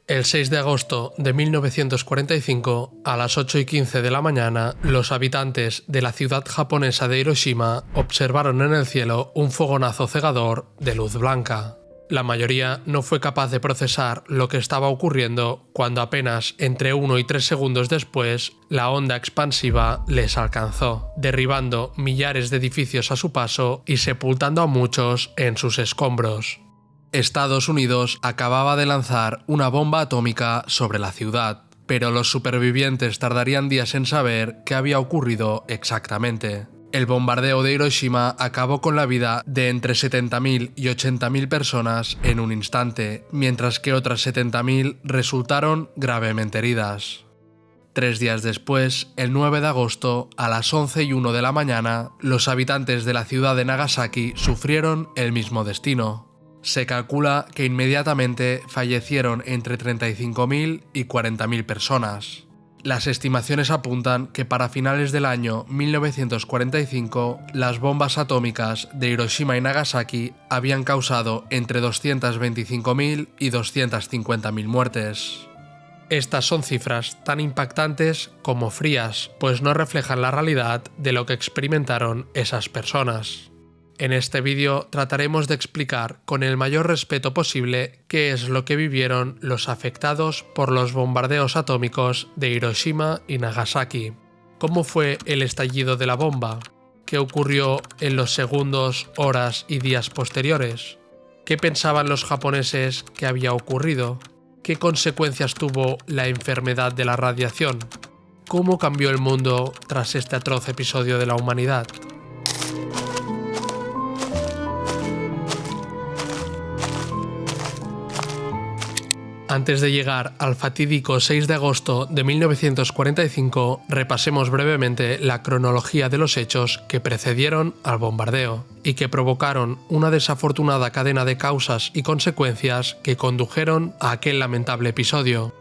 El 6 de agosto de 1945, a las 8:15 de la mañana, los habitantes de la ciudad japonesa de Hiroshima observaron en el cielo un fogonazo cegador de luz blanca. La mayoría no fue capaz de procesar lo que estaba ocurriendo cuando apenas entre 1 y 3 segundos después, la onda expansiva les alcanzó, derribando millares de edificios a su paso y sepultando a muchos en sus escombros. Estados Unidos acababa de lanzar una bomba atómica sobre la ciudad, pero los supervivientes tardarían días en saber qué había ocurrido exactamente. El bombardeo de Hiroshima acabó con la vida de entre 70.000 y 80.000 personas en un instante, mientras que otras 70.000 resultaron gravemente heridas. 3 días después, el 9 de agosto, a las 11:01 de la mañana, los habitantes de la ciudad de Nagasaki sufrieron el mismo destino. Se calcula que inmediatamente fallecieron entre 35.000 y 40.000 personas. Las estimaciones apuntan que para finales del año 1945, las bombas atómicas de Hiroshima y Nagasaki habían causado entre 225.000 y 250.000 muertes. Estas son cifras tan impactantes como frías, pues no reflejan la realidad de lo que experimentaron esas personas. En este vídeo trataremos de explicar con el mayor respeto posible qué es lo que vivieron los afectados por los bombardeos atómicos de Hiroshima y Nagasaki. ¿Cómo fue el estallido de la bomba? ¿Qué ocurrió en los segundos, horas y días posteriores? ¿Qué pensaban los japoneses que había ocurrido? ¿Qué consecuencias tuvo la enfermedad de la radiación? ¿Cómo cambió el mundo tras este atroz episodio de la humanidad? Antes de llegar al fatídico 6 de agosto de 1945, repasemos brevemente la cronología de los hechos que precedieron al bombardeo y que provocaron una desafortunada cadena de causas y consecuencias que condujeron a aquel lamentable episodio.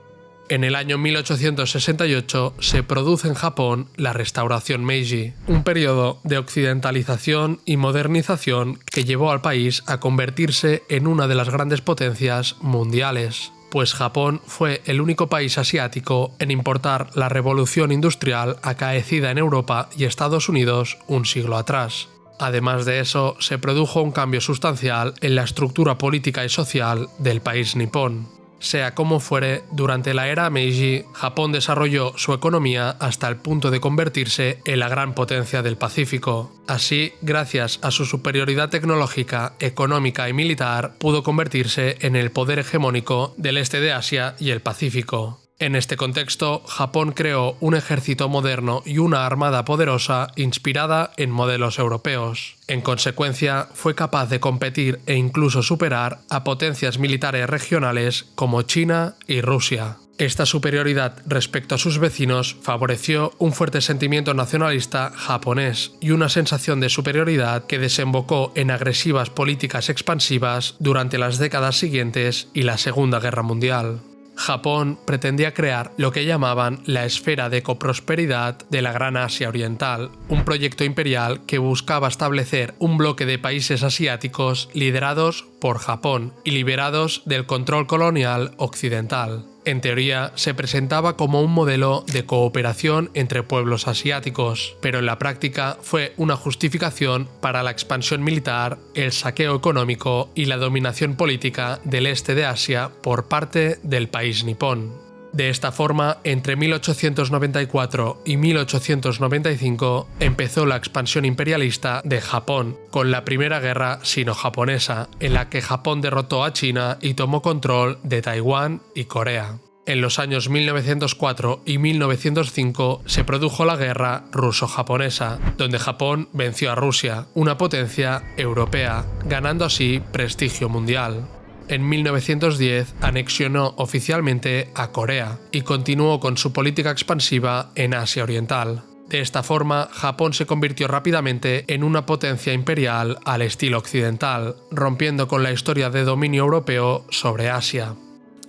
En el año 1868 se produce en Japón la Restauración Meiji, un periodo de occidentalización y modernización que llevó al país a convertirse en una de las grandes potencias mundiales, pues Japón fue el único país asiático en importar la revolución industrial acaecida en Europa y Estados Unidos un siglo atrás. Además de eso, se produjo un cambio sustancial en la estructura política y social del país nipón. Sea como fuere, durante la era Meiji, Japón desarrolló su economía hasta el punto de convertirse en la gran potencia del Pacífico. Así, gracias a su superioridad tecnológica, económica y militar, pudo convertirse en el poder hegemónico del este de Asia y el Pacífico. En este contexto, Japón creó un ejército moderno y una armada poderosa inspirada en modelos europeos. En consecuencia, fue capaz de competir e incluso superar a potencias militares regionales como China y Rusia. Esta superioridad respecto a sus vecinos favoreció un fuerte sentimiento nacionalista japonés y una sensación de superioridad que desembocó en agresivas políticas expansivas durante las décadas siguientes y la Segunda Guerra Mundial. Japón pretendía crear lo que llamaban la esfera de coprosperidad de la Gran Asia Oriental, un proyecto imperial que buscaba establecer un bloque de países asiáticos liderados por Japón y liberados del control colonial occidental. En teoría, se presentaba como un modelo de cooperación entre pueblos asiáticos, pero en la práctica fue una justificación para la expansión militar, el saqueo económico y la dominación política del este de Asia por parte del país nipón. De esta forma, entre 1894 y 1895 empezó la expansión imperialista de Japón, con la Primera Guerra Sino-Japonesa, en la que Japón derrotó a China y tomó control de Taiwán y Corea. En los años 1904 y 1905 se produjo la Guerra Ruso-Japonesa, donde Japón venció a Rusia, una potencia europea, ganando así prestigio mundial. En 1910 anexionó oficialmente a Corea y continuó con su política expansiva en Asia Oriental. De esta forma, Japón se convirtió rápidamente en una potencia imperial al estilo occidental, rompiendo con la historia de dominio europeo sobre Asia.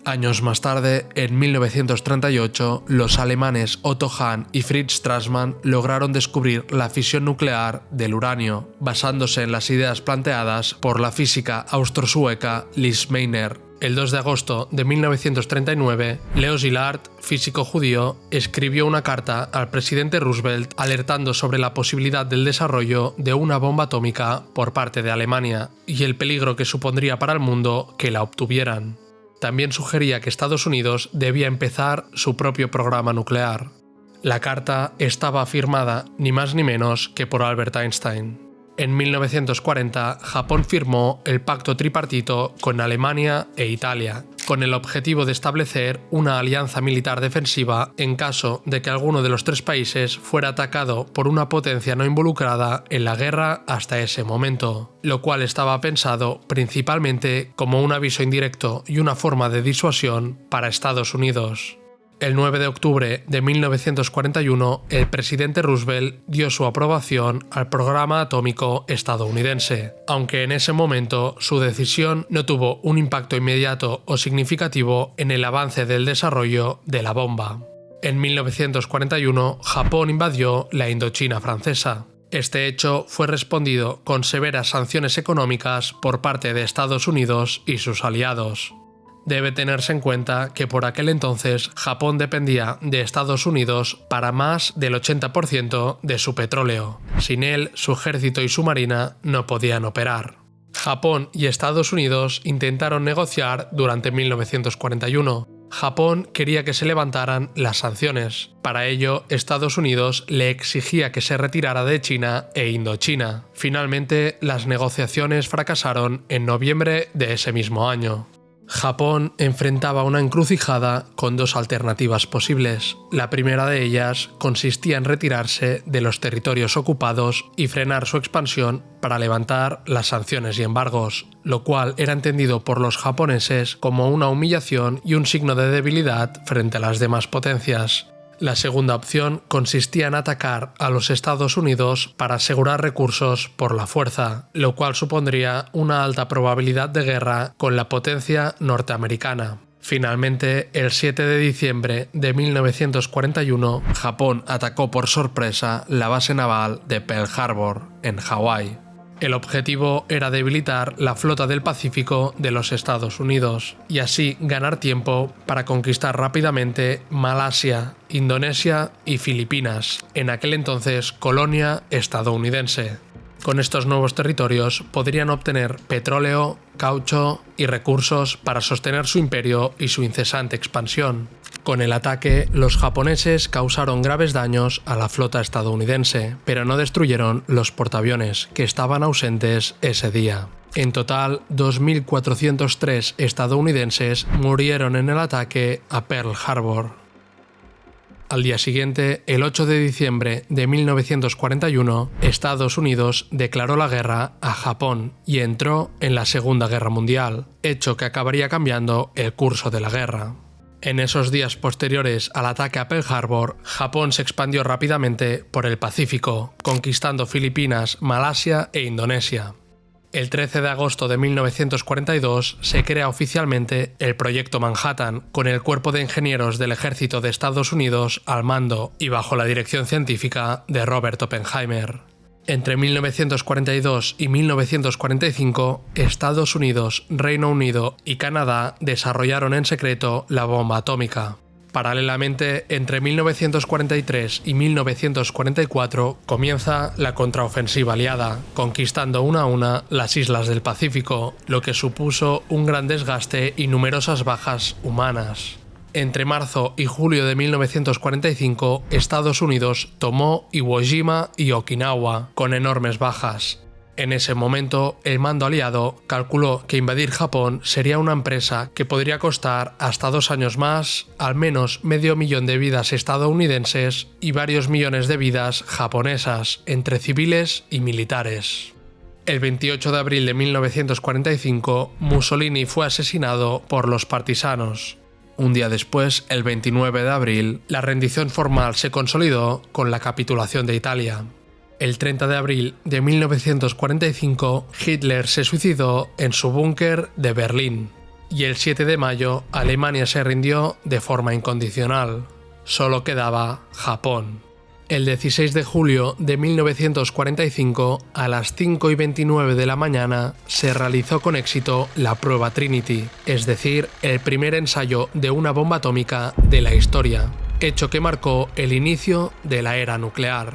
Años más tarde, en 1938, los alemanes Otto Hahn y Fritz Strassmann lograron descubrir la fisión nuclear del uranio, basándose en las ideas planteadas por la física austrosueca Lise Meitner. el 2 de agosto de 1939, Leo Szilard, físico judío, escribió una carta al presidente Roosevelt alertando sobre la posibilidad del desarrollo de una bomba atómica por parte de Alemania y el peligro que supondría para el mundo que la obtuvieran. También sugería que Estados Unidos debía empezar su propio programa nuclear. La carta estaba firmada ni más ni menos que por Albert Einstein. En 1940, Japón firmó el Pacto Tripartito con Alemania e Italia, con el objetivo de establecer una alianza militar defensiva en caso de que alguno de los tres países fuera atacado por una potencia no involucrada en la guerra hasta ese momento, lo cual estaba pensado principalmente como un aviso indirecto y una forma de disuasión para Estados Unidos. El 9 de octubre de 1941, el presidente Roosevelt dio su aprobación al programa atómico estadounidense, aunque en ese momento su decisión no tuvo un impacto inmediato o significativo en el avance del desarrollo de la bomba. En 1941, Japón invadió la Indochina francesa. Este hecho fue respondido con severas sanciones económicas por parte de Estados Unidos y sus aliados. Debe tenerse en cuenta que por aquel entonces Japón dependía de Estados Unidos para más del 80% de su petróleo. Sin él, su ejército y su marina no podían operar. Japón y Estados Unidos intentaron negociar durante 1941. Japón quería que se levantaran las sanciones. Para ello, Estados Unidos le exigía que se retirara de China e Indochina. Finalmente, las negociaciones fracasaron en noviembre de ese mismo año. Japón enfrentaba una encrucijada con dos alternativas posibles. La primera de ellas consistía en retirarse de los territorios ocupados y frenar su expansión para levantar las sanciones y embargos, lo cual era entendido por los japoneses como una humillación y un signo de debilidad frente a las demás potencias. La segunda opción consistía en atacar a los Estados Unidos para asegurar recursos por la fuerza, lo cual supondría una alta probabilidad de guerra con la potencia norteamericana. Finalmente, el 7 de diciembre de 1941, Japón atacó por sorpresa la base naval de Pearl Harbor, en Hawái. El objetivo era debilitar la flota del Pacífico de los Estados Unidos y así ganar tiempo para conquistar rápidamente Malasia, Indonesia y Filipinas, en aquel entonces colonia estadounidense. Con estos nuevos territorios podrían obtener petróleo, caucho y recursos para sostener su imperio y su incesante expansión. Con el ataque, los japoneses causaron graves daños a la flota estadounidense, pero no destruyeron los portaaviones, que estaban ausentes ese día. En total, 2.403 estadounidenses murieron en el ataque a Pearl Harbor. Al día siguiente, el 8 de diciembre de 1941, Estados Unidos declaró la guerra a Japón y entró en la Segunda Guerra Mundial, hecho que acabaría cambiando el curso de la guerra. En esos días posteriores al ataque a Pearl Harbor, Japón se expandió rápidamente por el Pacífico, conquistando Filipinas, Malasia e Indonesia. El 13 de agosto de 1942 se crea oficialmente el Proyecto Manhattan, con el cuerpo de ingenieros del ejército de Estados Unidos al mando y bajo la dirección científica de Robert Oppenheimer. Entre 1942 y 1945, Estados Unidos, Reino Unido y Canadá desarrollaron en secreto la bomba atómica. Paralelamente, entre 1943 y 1944 comienza la contraofensiva aliada, conquistando una a una las islas del Pacífico, lo que supuso un gran desgaste y numerosas bajas humanas. Entre marzo y julio de 1945, Estados Unidos tomó Iwo Jima y Okinawa, con enormes bajas. En ese momento, el mando aliado calculó que invadir Japón sería una empresa que podría costar hasta 2 años más, al menos 500.000 de vidas estadounidenses y varios millones de vidas japonesas, entre civiles y militares. El 28 de abril de 1945, Mussolini fue asesinado por los partisanos. Un día después, el 29 de abril, la rendición formal se consolidó con la capitulación de Italia. El 30 de abril de 1945, Hitler se suicidó en su búnker de Berlín. Y el 7 de mayo, Alemania se rindió de forma incondicional. Solo quedaba Japón. El 16 de julio de 1945, a las 5:29 de la mañana, se realizó con éxito la prueba Trinity, es decir, el primer ensayo de una bomba atómica de la historia, hecho que marcó el inicio de la era nuclear.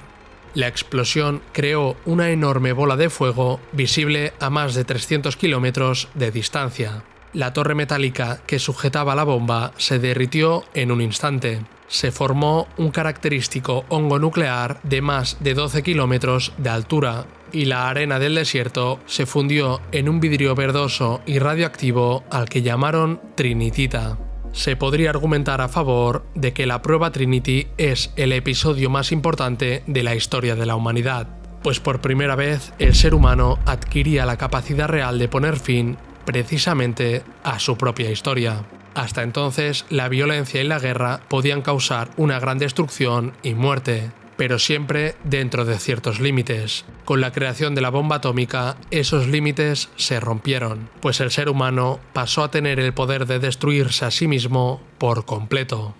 La explosión creó una enorme bola de fuego visible a más de 300 kilómetros de distancia. La torre metálica que sujetaba la bomba se derritió en un instante. Se formó un característico hongo nuclear de más de 12 kilómetros de altura y la arena del desierto se fundió en un vidrio verdoso y radioactivo al que llamaron trinitita. Se podría argumentar a favor de que la prueba Trinity es el episodio más importante de la historia de la humanidad, pues por primera vez el ser humano adquiría la capacidad real de poner fin precisamente a su propia historia. Hasta entonces, la violencia y la guerra podían causar una gran destrucción y muerte, pero siempre dentro de ciertos límites. Con la creación de la bomba atómica, esos límites se rompieron, pues el ser humano pasó a tener el poder de destruirse a sí mismo por completo.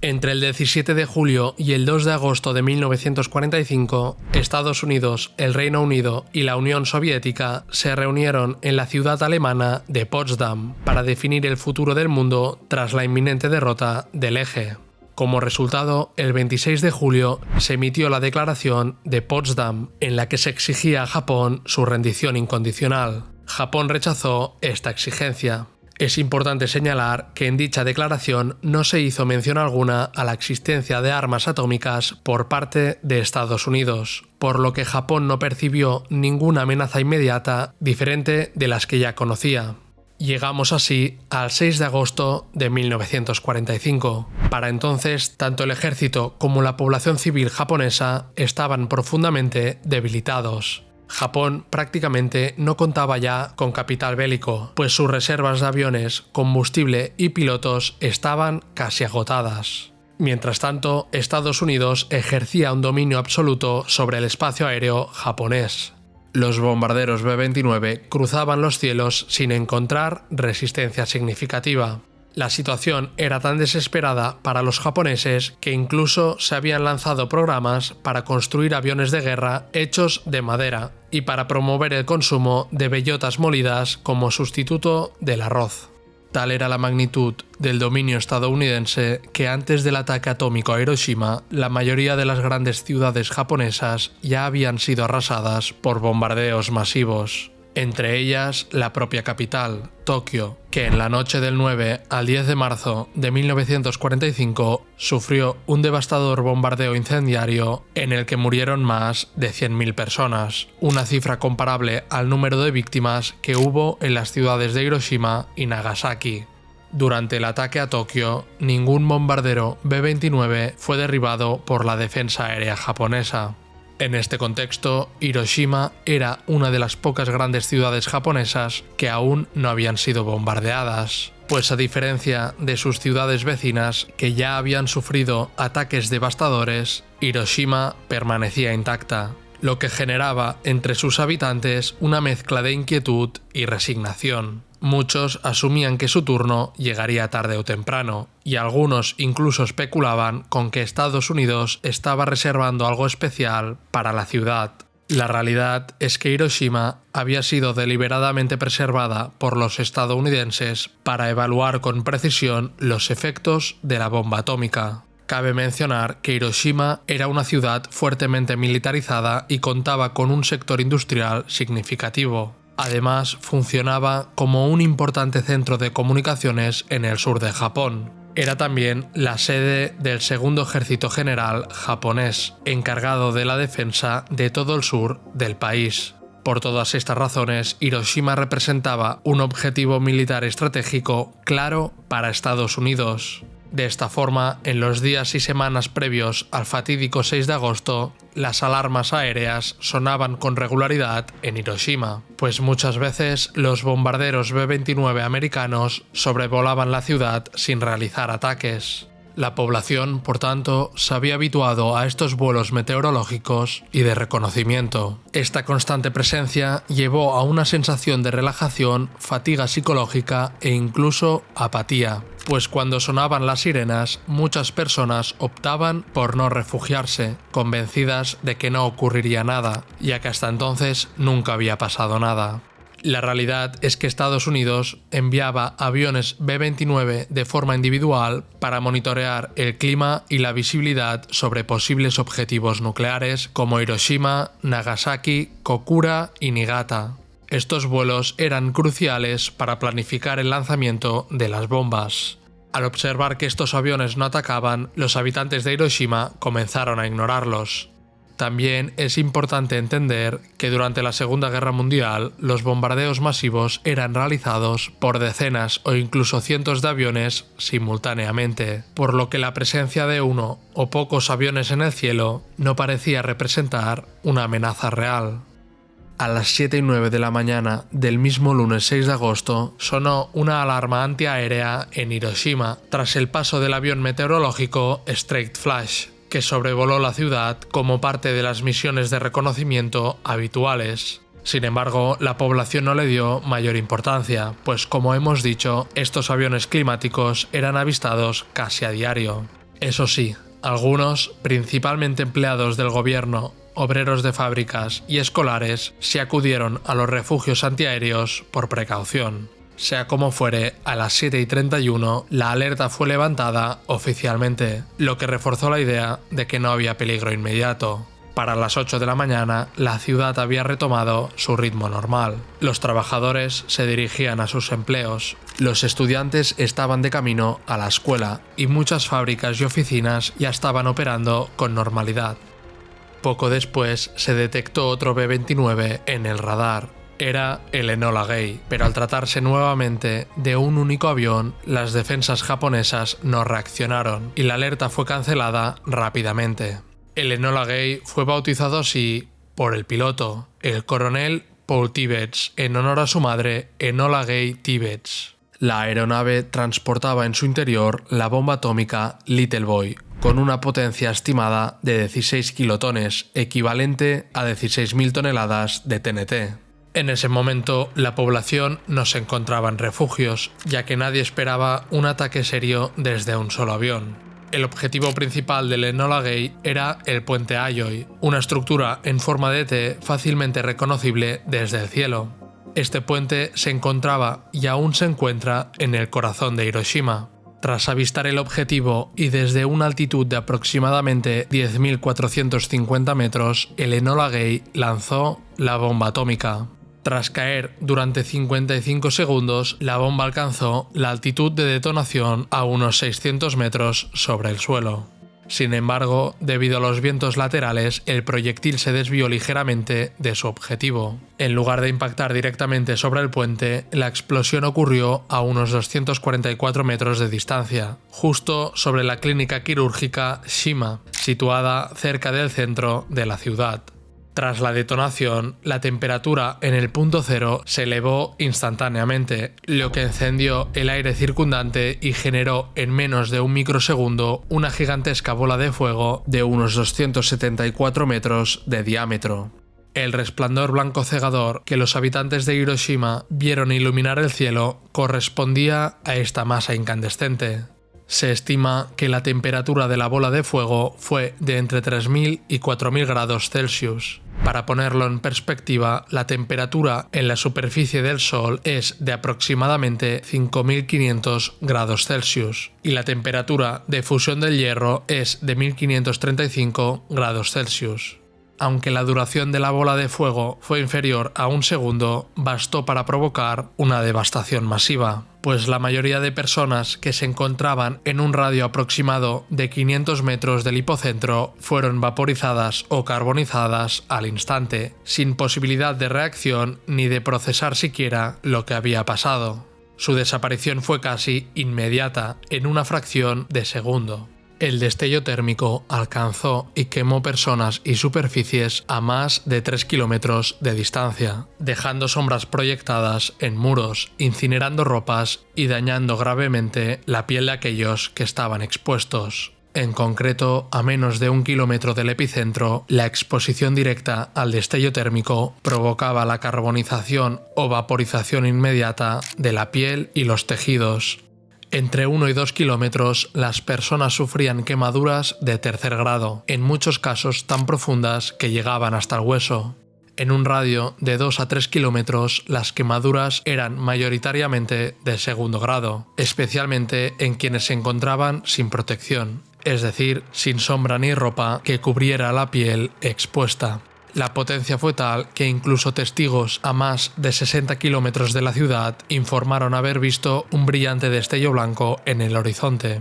Entre el 17 de julio y el 2 de agosto de 1945, Estados Unidos, el Reino Unido y la Unión Soviética se reunieron en la ciudad alemana de Potsdam para definir el futuro del mundo tras la inminente derrota del Eje. Como resultado, el 26 de julio se emitió la Declaración de Potsdam, en la que se exigía a Japón su rendición incondicional. Japón rechazó esta exigencia. Es importante señalar que en dicha declaración no se hizo mención alguna a la existencia de armas atómicas por parte de Estados Unidos, por lo que Japón no percibió ninguna amenaza inmediata diferente de las que ya conocía. Llegamos así al 6 de agosto de 1945. Para entonces, tanto el ejército como la población civil japonesa estaban profundamente debilitados. Japón prácticamente no contaba ya con capital bélico, pues sus reservas de aviones, combustible y pilotos estaban casi agotadas. Mientras tanto, Estados Unidos ejercía un dominio absoluto sobre el espacio aéreo japonés. Los bombarderos B-29 cruzaban los cielos sin encontrar resistencia significativa. La situación era tan desesperada para los japoneses que incluso se habían lanzado programas para construir aviones de guerra hechos de madera y para promover el consumo de bellotas molidas como sustituto del arroz. Tal era la magnitud del dominio estadounidense que antes del ataque atómico a Hiroshima, la mayoría de las grandes ciudades japonesas ya habían sido arrasadas por bombardeos masivos. Entre ellas la propia capital, Tokio, que en la noche del 9 al 10 de marzo de 1945 sufrió un devastador bombardeo incendiario en el que murieron más de 100.000 personas, una cifra comparable al número de víctimas que hubo en las ciudades de Hiroshima y Nagasaki. Durante el ataque a Tokio, ningún bombardero B-29 fue derribado por la defensa aérea japonesa. En este contexto, Hiroshima era una de las pocas grandes ciudades japonesas que aún no habían sido bombardeadas, pues a diferencia de sus ciudades vecinas que ya habían sufrido ataques devastadores, Hiroshima permanecía intacta, lo que generaba entre sus habitantes una mezcla de inquietud y resignación. Muchos asumían que su turno llegaría tarde o temprano, y algunos incluso especulaban con que Estados Unidos estaba reservando algo especial para la ciudad. La realidad es que Hiroshima había sido deliberadamente preservada por los estadounidenses para evaluar con precisión los efectos de la bomba atómica. Cabe mencionar que Hiroshima era una ciudad fuertemente militarizada y contaba con un sector industrial significativo. Además, funcionaba como un importante centro de comunicaciones en el sur de Japón. Era también la sede del Segundo Ejército General japonés, encargado de la defensa de todo el sur del país. Por todas estas razones, Hiroshima representaba un objetivo militar estratégico claro para Estados Unidos. De esta forma, en los días y semanas previos al fatídico 6 de agosto, las alarmas aéreas sonaban con regularidad en Hiroshima, pues muchas veces los bombarderos B-29 americanos sobrevolaban la ciudad sin realizar ataques. La población, por tanto, se había habituado a estos vuelos meteorológicos y de reconocimiento. Esta constante presencia llevó a una sensación de relajación, fatiga psicológica e incluso apatía, pues cuando sonaban las sirenas, muchas personas optaban por no refugiarse, convencidas de que no ocurriría nada, ya que hasta entonces nunca había pasado nada. La realidad es que Estados Unidos enviaba aviones B-29 de forma individual para monitorear el clima y la visibilidad sobre posibles objetivos nucleares como Hiroshima, Nagasaki, Kokura y Niigata. Estos vuelos eran cruciales para planificar el lanzamiento de las bombas. Al observar que estos aviones no atacaban, los habitantes de Hiroshima comenzaron a ignorarlos. También es importante entender que durante la Segunda Guerra Mundial los bombardeos masivos eran realizados por decenas o incluso cientos de aviones simultáneamente, por lo que la presencia de uno o pocos aviones en el cielo no parecía representar una amenaza real. A las 7:09 de la mañana del mismo lunes 6 de agosto sonó una alarma antiaérea en Hiroshima tras el paso del avión meteorológico Straight Flash, que sobrevoló la ciudad como parte de las misiones de reconocimiento habituales. Sin embargo, la población no le dio mayor importancia, pues como hemos dicho, estos aviones climáticos eran avistados casi a diario. Eso sí, algunos, principalmente empleados del gobierno, obreros de fábricas y escolares, se acudieron a los refugios antiaéreos por precaución. Sea como fuere, a las 7:31 la alerta fue levantada oficialmente, lo que reforzó la idea de que no había peligro inmediato. Para las 8 de la mañana, la ciudad había retomado su ritmo normal. Los trabajadores se dirigían a sus empleos, los estudiantes estaban de camino a la escuela y muchas fábricas y oficinas ya estaban operando con normalidad. Poco después se detectó otro B-29 en el radar. Era el Enola Gay, pero al tratarse nuevamente de un único avión, las defensas japonesas no reaccionaron y la alerta fue cancelada rápidamente. El Enola Gay fue bautizado así por el piloto, el coronel Paul Tibbets, en honor a su madre, Enola Gay Tibbets. La aeronave transportaba en su interior la bomba atómica Little Boy, con una potencia estimada de 16 kilotones, equivalente a 16.000 toneladas de TNT. En ese momento, la población no se encontraba en refugios, ya que nadie esperaba un ataque serio desde un solo avión. El objetivo principal del Enola Gay era el puente Aoi, una estructura en forma de T fácilmente reconocible desde el cielo. Este puente se encontraba y aún se encuentra en el corazón de Hiroshima. Tras avistar el objetivo y desde una altitud de aproximadamente 10.450 metros, el Enola Gay lanzó la bomba atómica. Tras caer durante 55 segundos, la bomba alcanzó la altitud de detonación a unos 600 metros sobre el suelo. Sin embargo, debido a los vientos laterales, el proyectil se desvió ligeramente de su objetivo. En lugar de impactar directamente sobre el puente, la explosión ocurrió a unos 244 metros de distancia, justo sobre la clínica quirúrgica Shima, situada cerca del centro de la ciudad. Tras la detonación, la temperatura en el punto cero se elevó instantáneamente, lo que encendió el aire circundante y generó en menos de un microsegundo una gigantesca bola de fuego de unos 274 metros de diámetro. El resplandor blanco cegador que los habitantes de Hiroshima vieron iluminar el cielo correspondía a esta masa incandescente. Se estima que la temperatura de la bola de fuego fue de entre 3.000 y 4.000 grados Celsius. Para ponerlo en perspectiva, la temperatura en la superficie del Sol es de aproximadamente 5.500 grados Celsius y la temperatura de fusión del hierro es de 1.535 grados Celsius. Aunque la duración de la bola de fuego fue inferior a un segundo, bastó para provocar una devastación masiva, pues la mayoría de personas que se encontraban en un radio aproximado de 500 metros del hipocentro fueron vaporizadas o carbonizadas al instante, sin posibilidad de reacción ni de procesar siquiera lo que había pasado. Su desaparición fue casi inmediata, en una fracción de segundo. El destello térmico alcanzó y quemó personas y superficies a más de 3 kilómetros de distancia, dejando sombras proyectadas en muros, incinerando ropas y dañando gravemente la piel de aquellos que estaban expuestos. En concreto, a menos de 1 kilómetro del epicentro, la exposición directa al destello térmico provocaba la carbonización o vaporización inmediata de la piel y los tejidos. Entre 1 y 2 kilómetros, las personas sufrían quemaduras de tercer grado, en muchos casos tan profundas que llegaban hasta el hueso. En un radio de 2 a 3 kilómetros, las quemaduras eran mayoritariamente de segundo grado, especialmente en quienes se encontraban sin protección, es decir, sin sombra ni ropa que cubriera la piel expuesta. La potencia fue tal que incluso testigos a más de 60 kilómetros de la ciudad informaron haber visto un brillante destello blanco en el horizonte.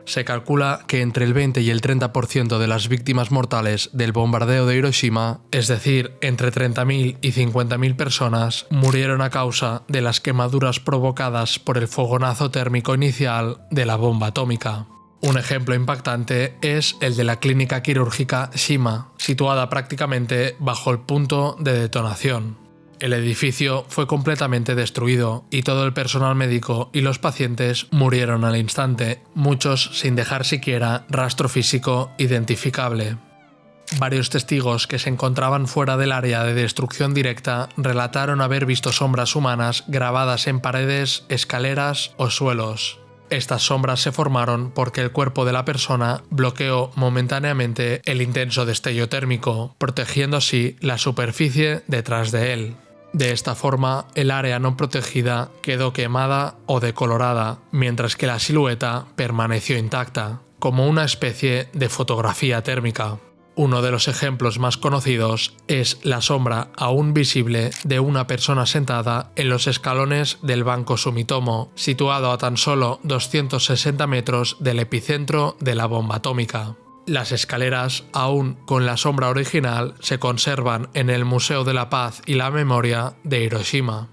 Se calcula que entre el 20 y el 30% de las víctimas mortales del bombardeo de Hiroshima, es decir, entre 30.000 y 50.000 personas, murieron a causa de las quemaduras provocadas por el fogonazo térmico inicial de la bomba atómica. Un ejemplo impactante es el de la clínica quirúrgica Shima, situada prácticamente bajo el punto de detonación. El edificio fue completamente destruido y todo el personal médico y los pacientes murieron al instante, muchos sin dejar siquiera rastro físico identificable. Varios testigos que se encontraban fuera del área de destrucción directa relataron haber visto sombras humanas grabadas en paredes, escaleras o suelos. Estas sombras se formaron porque el cuerpo de la persona bloqueó momentáneamente el intenso destello térmico, protegiendo así la superficie detrás de él. De esta forma, el área no protegida quedó quemada o decolorada, mientras que la silueta permaneció intacta, como una especie de fotografía térmica. Uno de los ejemplos más conocidos es la sombra aún visible de una persona sentada en los escalones del Banco Sumitomo, situado a tan solo 260 metros del epicentro de la bomba atómica. Las escaleras, aún con la sombra original, se conservan en el Museo de la Paz y la Memoria de Hiroshima.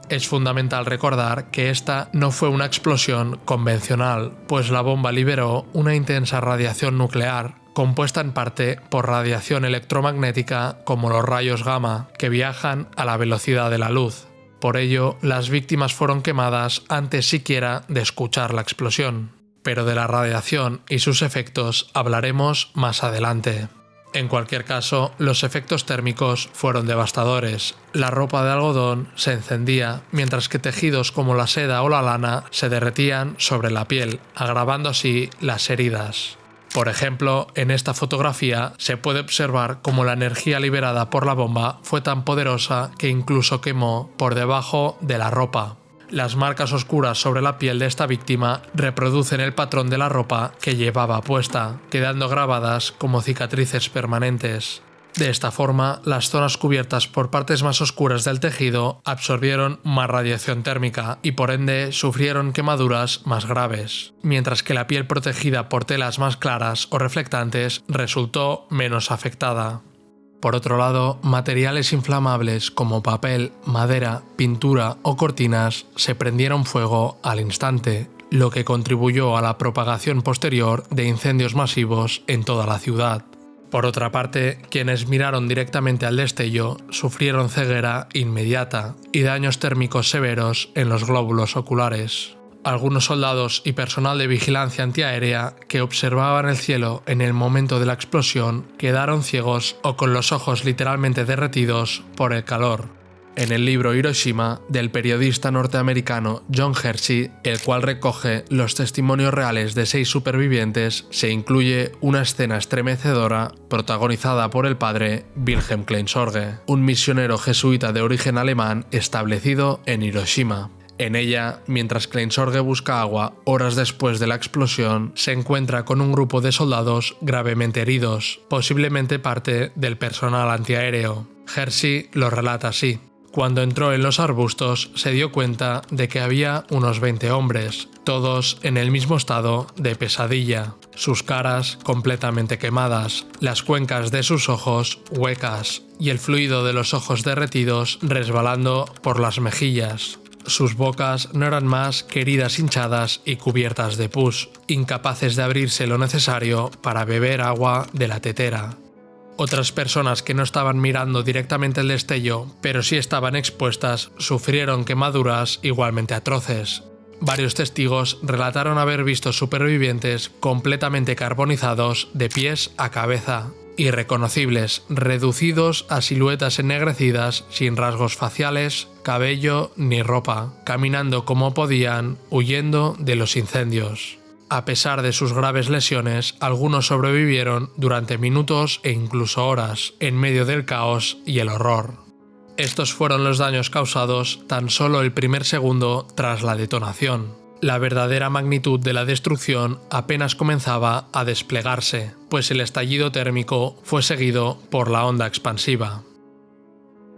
Es fundamental recordar que esta no fue una explosión convencional, pues la bomba liberó una intensa radiación nuclear, compuesta en parte por radiación electromagnética como los rayos gamma, que viajan a la velocidad de la luz. Por ello, las víctimas fueron quemadas antes siquiera de escuchar la explosión. Pero de la radiación y sus efectos hablaremos más adelante. En cualquier caso, los efectos térmicos fueron devastadores. La ropa de algodón se encendía, mientras que tejidos como la seda o la lana se derretían sobre la piel, agravando así las heridas. Por ejemplo, en esta fotografía se puede observar cómo la energía liberada por la bomba fue tan poderosa que incluso quemó por debajo de la ropa. Las marcas oscuras sobre la piel de esta víctima reproducen el patrón de la ropa que llevaba puesta, quedando grabadas como cicatrices permanentes. De esta forma, las zonas cubiertas por partes más oscuras del tejido absorbieron más radiación térmica y por ende sufrieron quemaduras más graves, mientras que la piel protegida por telas más claras o reflectantes resultó menos afectada. Por otro lado, materiales inflamables como papel, madera, pintura o cortinas se prendieron fuego al instante, lo que contribuyó a la propagación posterior de incendios masivos en toda la ciudad. Por otra parte, quienes miraron directamente al destello sufrieron ceguera inmediata y daños térmicos severos en los glóbulos oculares. Algunos soldados y personal de vigilancia antiaérea que observaban el cielo en el momento de la explosión quedaron ciegos o con los ojos literalmente derretidos por el calor. En el libro Hiroshima del periodista norteamericano John Hersey, el cual recoge los testimonios reales de 6 supervivientes, se incluye una escena estremecedora protagonizada por el padre Wilhelm Kleinsorge, un misionero jesuita de origen alemán establecido en Hiroshima. En ella, mientras Kleinsorge busca agua, horas después de la explosión, se encuentra con un grupo de soldados gravemente heridos, posiblemente parte del personal antiaéreo. Hersey lo relata así. Cuando entró en los arbustos, se dio cuenta de que había unos 20 hombres, todos en el mismo estado de pesadilla, sus caras completamente quemadas, las cuencas de sus ojos huecas y el fluido de los ojos derretidos resbalando por las mejillas. Sus bocas no eran más que heridas hinchadas y cubiertas de pus, incapaces de abrirse lo necesario para beber agua de la tetera. Otras personas que no estaban mirando directamente el destello, pero sí estaban expuestas, sufrieron quemaduras igualmente atroces. Varios testigos relataron haber visto supervivientes completamente carbonizados de pies a cabeza, irreconocibles, reducidos a siluetas ennegrecidas, sin rasgos faciales, cabello ni ropa, caminando como podían, huyendo de los incendios. A pesar de sus graves lesiones, algunos sobrevivieron durante minutos e incluso horas, en medio del caos y el horror. Estos fueron los daños causados tan solo el primer segundo tras la detonación. La verdadera magnitud de la destrucción apenas comenzaba a desplegarse, pues el estallido térmico fue seguido por la onda expansiva.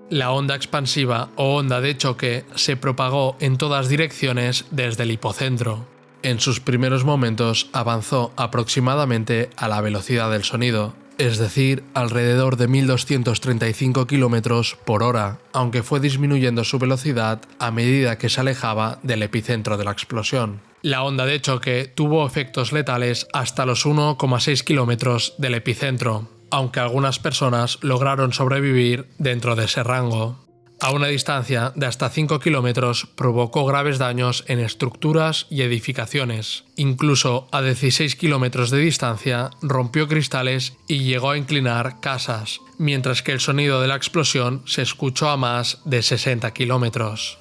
La onda expansiva o onda de choque se propagó en todas direcciones desde el hipocentro. En sus primeros momentos avanzó aproximadamente a la velocidad del sonido, es decir, alrededor de 1235 km por hora, aunque fue disminuyendo su velocidad a medida que se alejaba del epicentro de la explosión. La onda de choque tuvo efectos letales hasta los 1,6 km del epicentro, aunque algunas personas lograron sobrevivir dentro de ese rango. A una distancia de hasta 5 kilómetros provocó graves daños en estructuras y edificaciones. Incluso a 16 kilómetros de distancia rompió cristales y llegó a inclinar casas, mientras que el sonido de la explosión se escuchó a más de 60 kilómetros.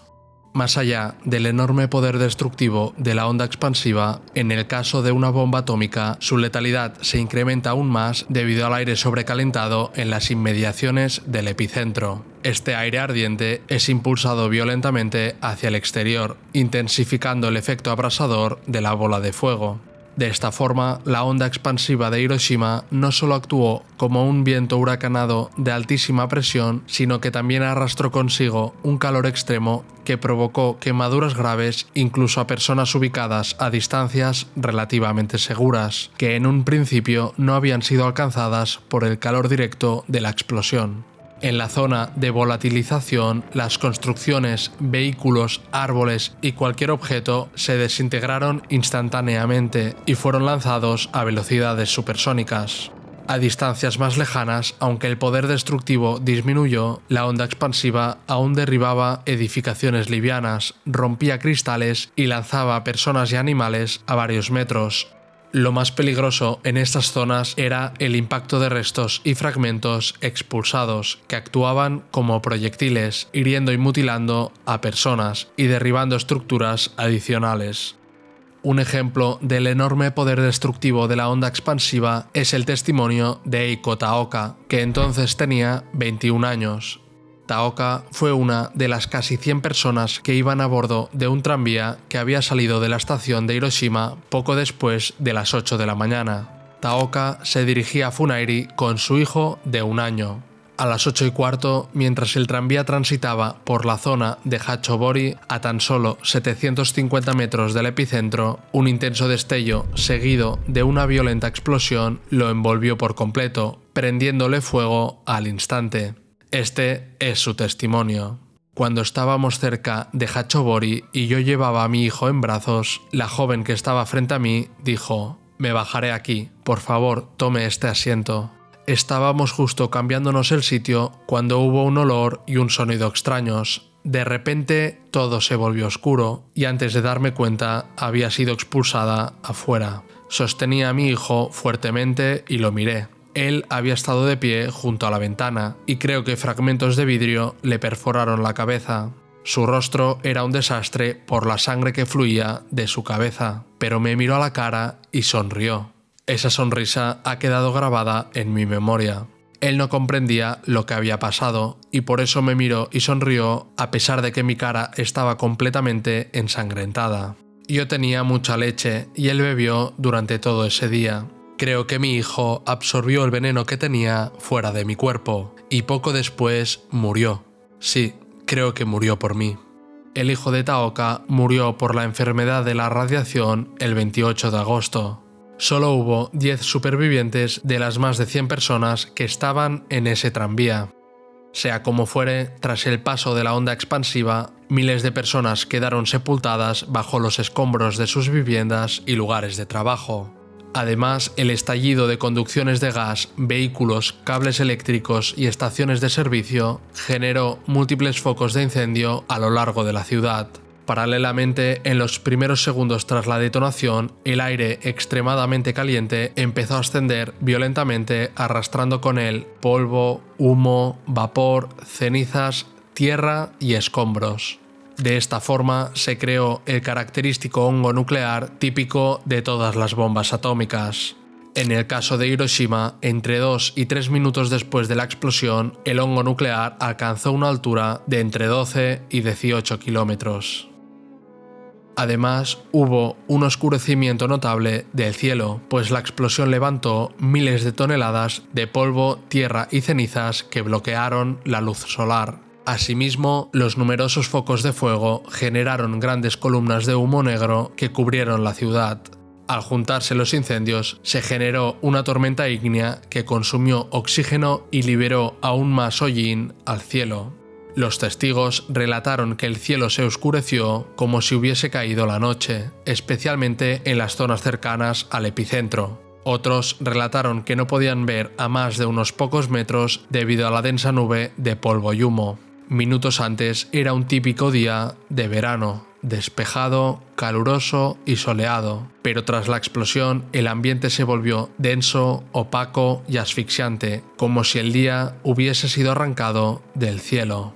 Más allá del enorme poder destructivo de la onda expansiva, en el caso de una bomba atómica, su letalidad se incrementa aún más debido al aire sobrecalentado en las inmediaciones del epicentro. Este aire ardiente es impulsado violentamente hacia el exterior, intensificando el efecto abrasador de la bola de fuego. De esta forma, la onda expansiva de Hiroshima no solo actuó como un viento huracanado de altísima presión, sino que también arrastró consigo un calor extremo que provocó quemaduras graves incluso a personas ubicadas a distancias relativamente seguras, que en un principio no habían sido alcanzadas por el calor directo de la explosión. En la zona de volatilización, las construcciones, vehículos, árboles y cualquier objeto se desintegraron instantáneamente y fueron lanzados a velocidades supersónicas. A distancias más lejanas, aunque el poder destructivo disminuyó, la onda expansiva aún derribaba edificaciones livianas, rompía cristales y lanzaba a personas y animales a varios metros. Lo más peligroso en estas zonas era el impacto de restos y fragmentos expulsados, que actuaban como proyectiles, hiriendo y mutilando a personas y derribando estructuras adicionales. Un ejemplo del enorme poder destructivo de la onda expansiva es el testimonio de Eiko Taoka, que entonces tenía 21 años. Taoka fue una de las casi 100 personas que iban a bordo de un tranvía que había salido de la estación de Hiroshima poco después de las 8 de la mañana. Taoka se dirigía a Funairi con su hijo de 1 año. A las 8:15, mientras el tranvía transitaba por la zona de Hachobori, a tan solo 750 metros del epicentro, un intenso destello seguido de una violenta explosión lo envolvió por completo, prendiéndole fuego al instante. Este es su testimonio. Cuando estábamos cerca de Hachobori y yo llevaba a mi hijo en brazos, la joven que estaba frente a mí dijo: «Me bajaré aquí, por favor, tome este asiento». Estábamos justo cambiándonos el sitio cuando hubo un olor y un sonido extraños. De repente todo se volvió oscuro y antes de darme cuenta había sido expulsada afuera. Sostenía a mi hijo fuertemente y lo miré. Él había estado de pie junto a la ventana y creo que fragmentos de vidrio le perforaron la cabeza. Su rostro era un desastre por la sangre que fluía de su cabeza, pero me miró a la cara y sonrió. Esa sonrisa ha quedado grabada en mi memoria. Él no comprendía lo que había pasado y por eso me miró y sonrió a pesar de que mi cara estaba completamente ensangrentada. Yo tenía mucha leche y él bebió durante todo ese día. Creo que mi hijo absorbió el veneno que tenía fuera de mi cuerpo y poco después murió. Sí, creo que murió por mí. El hijo de Taoka murió por la enfermedad de la radiación el 28 de agosto. Solo hubo 10 supervivientes de las más de 100 personas que estaban en ese tranvía. Sea como fuere, tras el paso de la onda expansiva, miles de personas quedaron sepultadas bajo los escombros de sus viviendas y lugares de trabajo. Además, el estallido de conducciones de gas, vehículos, cables eléctricos y estaciones de servicio generó múltiples focos de incendio a lo largo de la ciudad. Paralelamente, en los primeros segundos tras la detonación, el aire extremadamente caliente empezó a ascender violentamente, arrastrando con él polvo, humo, vapor, cenizas, tierra y escombros. De esta forma se creó el característico hongo nuclear típico de todas las bombas atómicas. En el caso de Hiroshima, entre 2 y 3 minutos después de la explosión, el hongo nuclear alcanzó una altura de entre 12 y 18 kilómetros. Además, hubo un oscurecimiento notable del cielo, pues la explosión levantó miles de toneladas de polvo, tierra y cenizas que bloquearon la luz solar. Asimismo, los numerosos focos de fuego generaron grandes columnas de humo negro que cubrieron la ciudad. Al juntarse los incendios, se generó una tormenta ígnea que consumió oxígeno y liberó aún más hollín al cielo. Los testigos relataron que el cielo se oscureció como si hubiese caído la noche, especialmente en las zonas cercanas al epicentro. Otros relataron que no podían ver a más de unos pocos metros debido a la densa nube de polvo y humo. Minutos antes era un típico día de verano, despejado, caluroso y soleado, pero tras la explosión el ambiente se volvió denso, opaco y asfixiante, como si el día hubiese sido arrancado del cielo.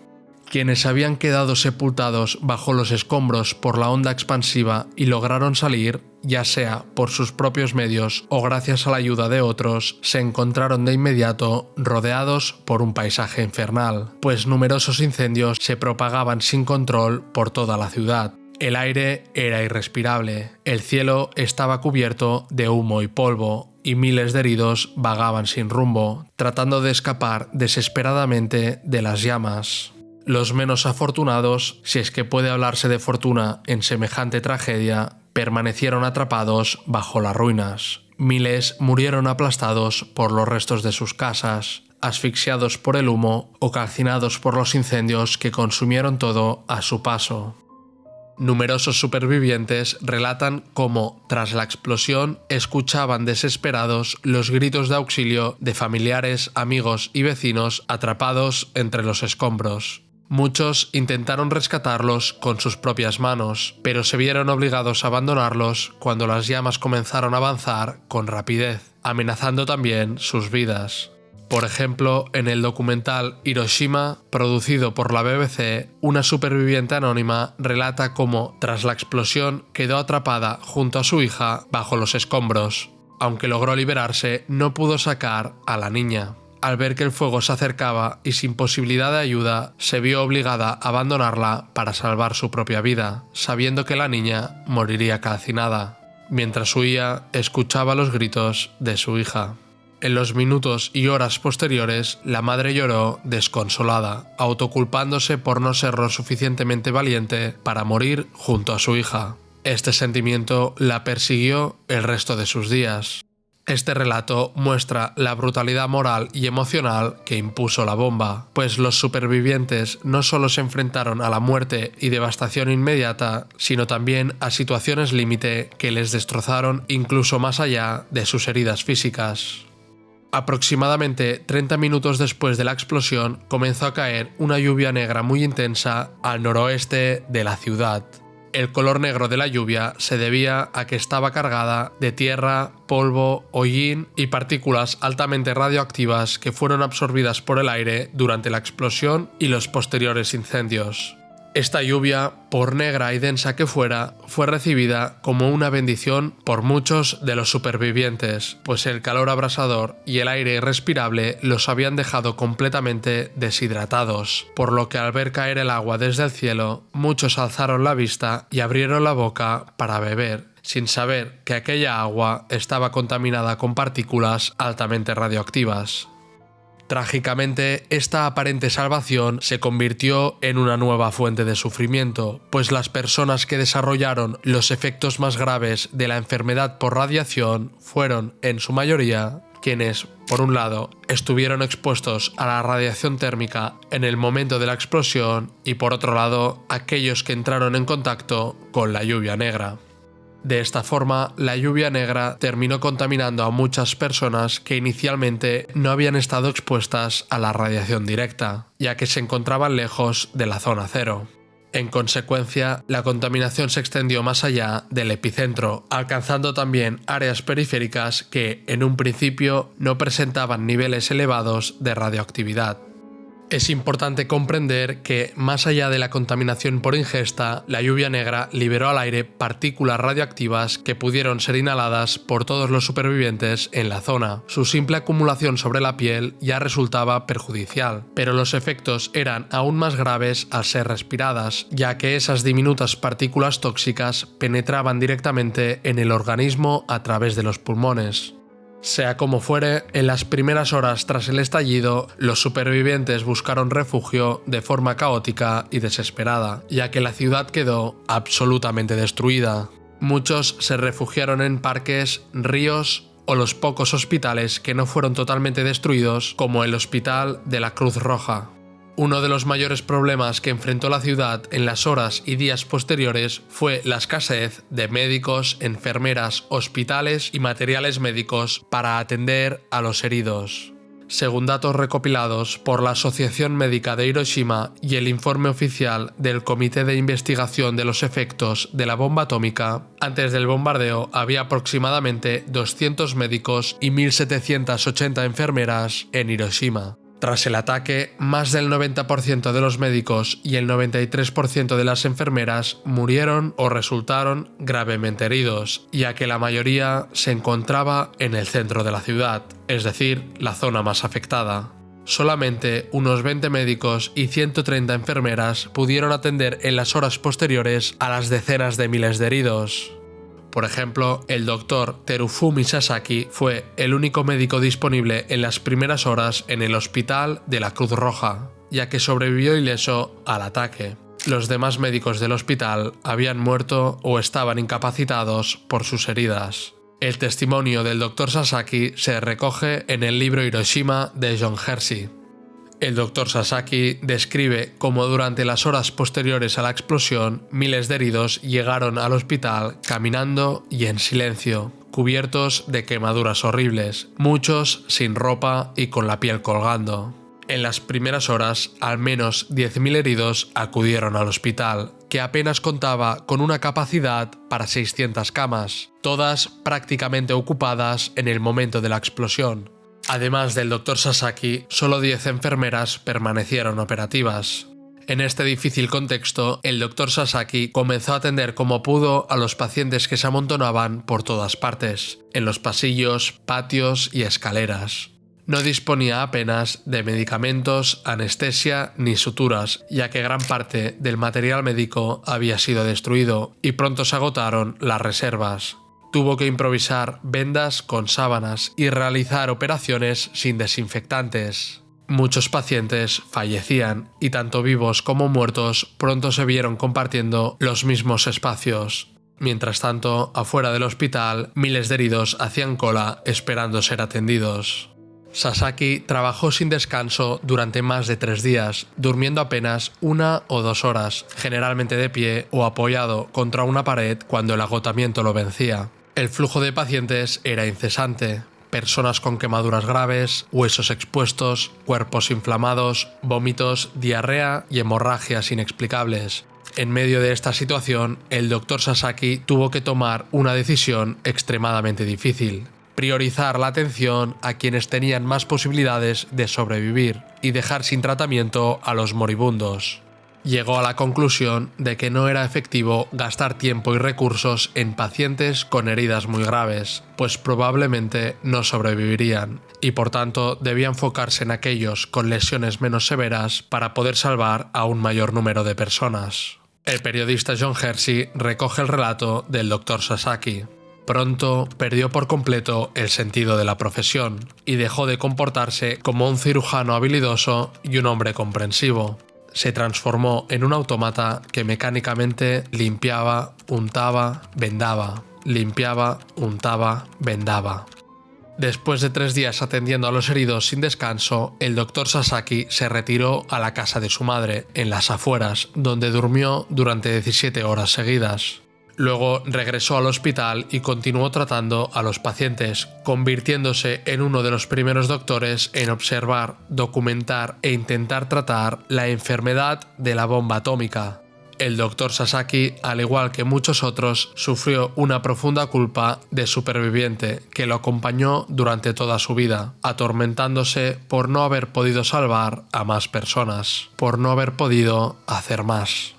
Quienes habían quedado sepultados bajo los escombros por la onda expansiva y lograron salir, ya sea por sus propios medios o gracias a la ayuda de otros, se encontraron de inmediato rodeados por un paisaje infernal, pues numerosos incendios se propagaban sin control por toda la ciudad. El aire era irrespirable, el cielo estaba cubierto de humo y polvo, y miles de heridos vagaban sin rumbo, tratando de escapar desesperadamente de las llamas. Los menos afortunados, si es que puede hablarse de fortuna en semejante tragedia, permanecieron atrapados bajo las ruinas. Miles murieron aplastados por los restos de sus casas, asfixiados por el humo o calcinados por los incendios que consumieron todo a su paso. Numerosos supervivientes relatan cómo, tras la explosión, escuchaban desesperados los gritos de auxilio de familiares, amigos y vecinos atrapados entre los escombros. Muchos intentaron rescatarlos con sus propias manos, pero se vieron obligados a abandonarlos cuando las llamas comenzaron a avanzar con rapidez, amenazando también sus vidas. Por ejemplo, en el documental Hiroshima, producido por la BBC, una superviviente anónima relata cómo, tras la explosión, quedó atrapada junto a su hija bajo los escombros. Aunque logró liberarse, no pudo sacar a la niña. Al ver que el fuego se acercaba y sin posibilidad de ayuda, se vio obligada a abandonarla para salvar su propia vida, sabiendo que la niña moriría calcinada. Mientras huía, escuchaba los gritos de su hija. En los minutos y horas posteriores, la madre lloró desconsolada, autoculpándose por no ser lo suficientemente valiente para morir junto a su hija. Este sentimiento la persiguió el resto de sus días. Este relato muestra la brutalidad moral y emocional que impuso la bomba, pues los supervivientes no solo se enfrentaron a la muerte y devastación inmediata, sino también a situaciones límite que les destrozaron incluso más allá de sus heridas físicas. Aproximadamente 30 minutos después de la explosión comenzó a caer una lluvia negra muy intensa al noroeste de la ciudad. El color negro de la lluvia se debía a que estaba cargada de tierra, polvo, hollín y partículas altamente radioactivas que fueron absorbidas por el aire durante la explosión y los posteriores incendios. Esta lluvia, por negra y densa que fuera, fue recibida como una bendición por muchos de los supervivientes, pues el calor abrasador y el aire irrespirable los habían dejado completamente deshidratados, por lo que al ver caer el agua desde el cielo, muchos alzaron la vista y abrieron la boca para beber, sin saber que aquella agua estaba contaminada con partículas altamente radioactivas. Trágicamente, esta aparente salvación se convirtió en una nueva fuente de sufrimiento, pues las personas que desarrollaron los efectos más graves de la enfermedad por radiación fueron, en su mayoría, quienes, por un lado, estuvieron expuestos a la radiación térmica en el momento de la explosión y, por otro lado, aquellos que entraron en contacto con la lluvia negra. De esta forma, la lluvia negra terminó contaminando a muchas personas que inicialmente no habían estado expuestas a la radiación directa, ya que se encontraban lejos de la zona cero. En consecuencia, la contaminación se extendió más allá del epicentro, alcanzando también áreas periféricas que, en un principio, no presentaban niveles elevados de radioactividad. Es importante comprender que, más allá de la contaminación por ingesta, la lluvia negra liberó al aire partículas radioactivas que pudieron ser inhaladas por todos los supervivientes en la zona. Su simple acumulación sobre la piel ya resultaba perjudicial, pero los efectos eran aún más graves al ser respiradas, ya que esas diminutas partículas tóxicas penetraban directamente en el organismo a través de los pulmones. Sea como fuere, en las primeras horas tras el estallido, los supervivientes buscaron refugio de forma caótica y desesperada, ya que la ciudad quedó absolutamente destruida. Muchos se refugiaron en parques, ríos o los pocos hospitales que no fueron totalmente destruidos, como el Hospital de la Cruz Roja. Uno de los mayores problemas que enfrentó la ciudad en las horas y días posteriores fue la escasez de médicos, enfermeras, hospitales y materiales médicos para atender a los heridos. Según datos recopilados por la Asociación Médica de Hiroshima y el informe oficial del Comité de Investigación de los Efectos de la Bomba Atómica, antes del bombardeo había aproximadamente 200 médicos y 1.780 enfermeras en Hiroshima. Tras el ataque, más del 90% de los médicos y el 93% de las enfermeras murieron o resultaron gravemente heridos, ya que la mayoría se encontraba en el centro de la ciudad, es decir, la zona más afectada. Solamente unos 20 médicos y 130 enfermeras pudieron atender en las horas posteriores a las decenas de miles de heridos. Por ejemplo, el doctor Terufumi Sasaki fue el único médico disponible en las primeras horas en el Hospital de la Cruz Roja, ya que sobrevivió ileso al ataque. Los demás médicos del hospital habían muerto o estaban incapacitados por sus heridas. El testimonio del doctor Sasaki se recoge en el libro Hiroshima de John Hersey. El Dr. Sasaki describe cómo durante las horas posteriores a la explosión, miles de heridos llegaron al hospital caminando y en silencio, cubiertos de quemaduras horribles, muchos sin ropa y con la piel colgando. En las primeras horas, al menos 10.000 heridos acudieron al hospital, que apenas contaba con una capacidad para 600 camas, todas prácticamente ocupadas en el momento de la explosión. Además del Dr. Sasaki, solo 10 enfermeras permanecieron operativas. En este difícil contexto, el Dr. Sasaki comenzó a atender como pudo a los pacientes que se amontonaban por todas partes, en los pasillos, patios y escaleras. No disponía apenas de medicamentos, anestesia ni suturas, ya que gran parte del material médico había sido destruido y pronto se agotaron las reservas. Tuvo que improvisar vendas con sábanas y realizar operaciones sin desinfectantes. Muchos pacientes fallecían y tanto vivos como muertos pronto se vieron compartiendo los mismos espacios. Mientras tanto, afuera del hospital, miles de heridos hacían cola esperando ser atendidos. Sasaki trabajó sin descanso durante más de 3 días, durmiendo apenas 1 o 2 horas, generalmente de pie o apoyado contra una pared cuando el agotamiento lo vencía. El flujo de pacientes era incesante. Personas con quemaduras graves, huesos expuestos, cuerpos inflamados, vómitos, diarrea y hemorragias inexplicables. En medio de esta situación, el Dr. Sasaki tuvo que tomar una decisión extremadamente difícil: priorizar la atención a quienes tenían más posibilidades de sobrevivir y dejar sin tratamiento a los moribundos. Llegó a la conclusión de que no era efectivo gastar tiempo y recursos en pacientes con heridas muy graves, pues probablemente no sobrevivirían, y por tanto debía enfocarse en aquellos con lesiones menos severas para poder salvar a un mayor número de personas. El periodista John Hersey recoge el relato del Dr. Sasaki. Pronto perdió por completo el sentido de la profesión y dejó de comportarse como un cirujano habilidoso y un hombre comprensivo. Se transformó en un autómata que mecánicamente limpiaba, untaba, vendaba, limpiaba, untaba, vendaba. Después de 3 días atendiendo a los heridos sin descanso, el Dr. Sasaki se retiró a la casa de su madre, en las afueras, donde durmió durante 17 horas seguidas. Luego regresó al hospital y continuó tratando a los pacientes, convirtiéndose en uno de los primeros doctores en observar, documentar e intentar tratar la enfermedad de la bomba atómica. El Dr. Sasaki, al igual que muchos otros, sufrió una profunda culpa de superviviente que lo acompañó durante toda su vida, atormentándose por no haber podido salvar a más personas, por no haber podido hacer más.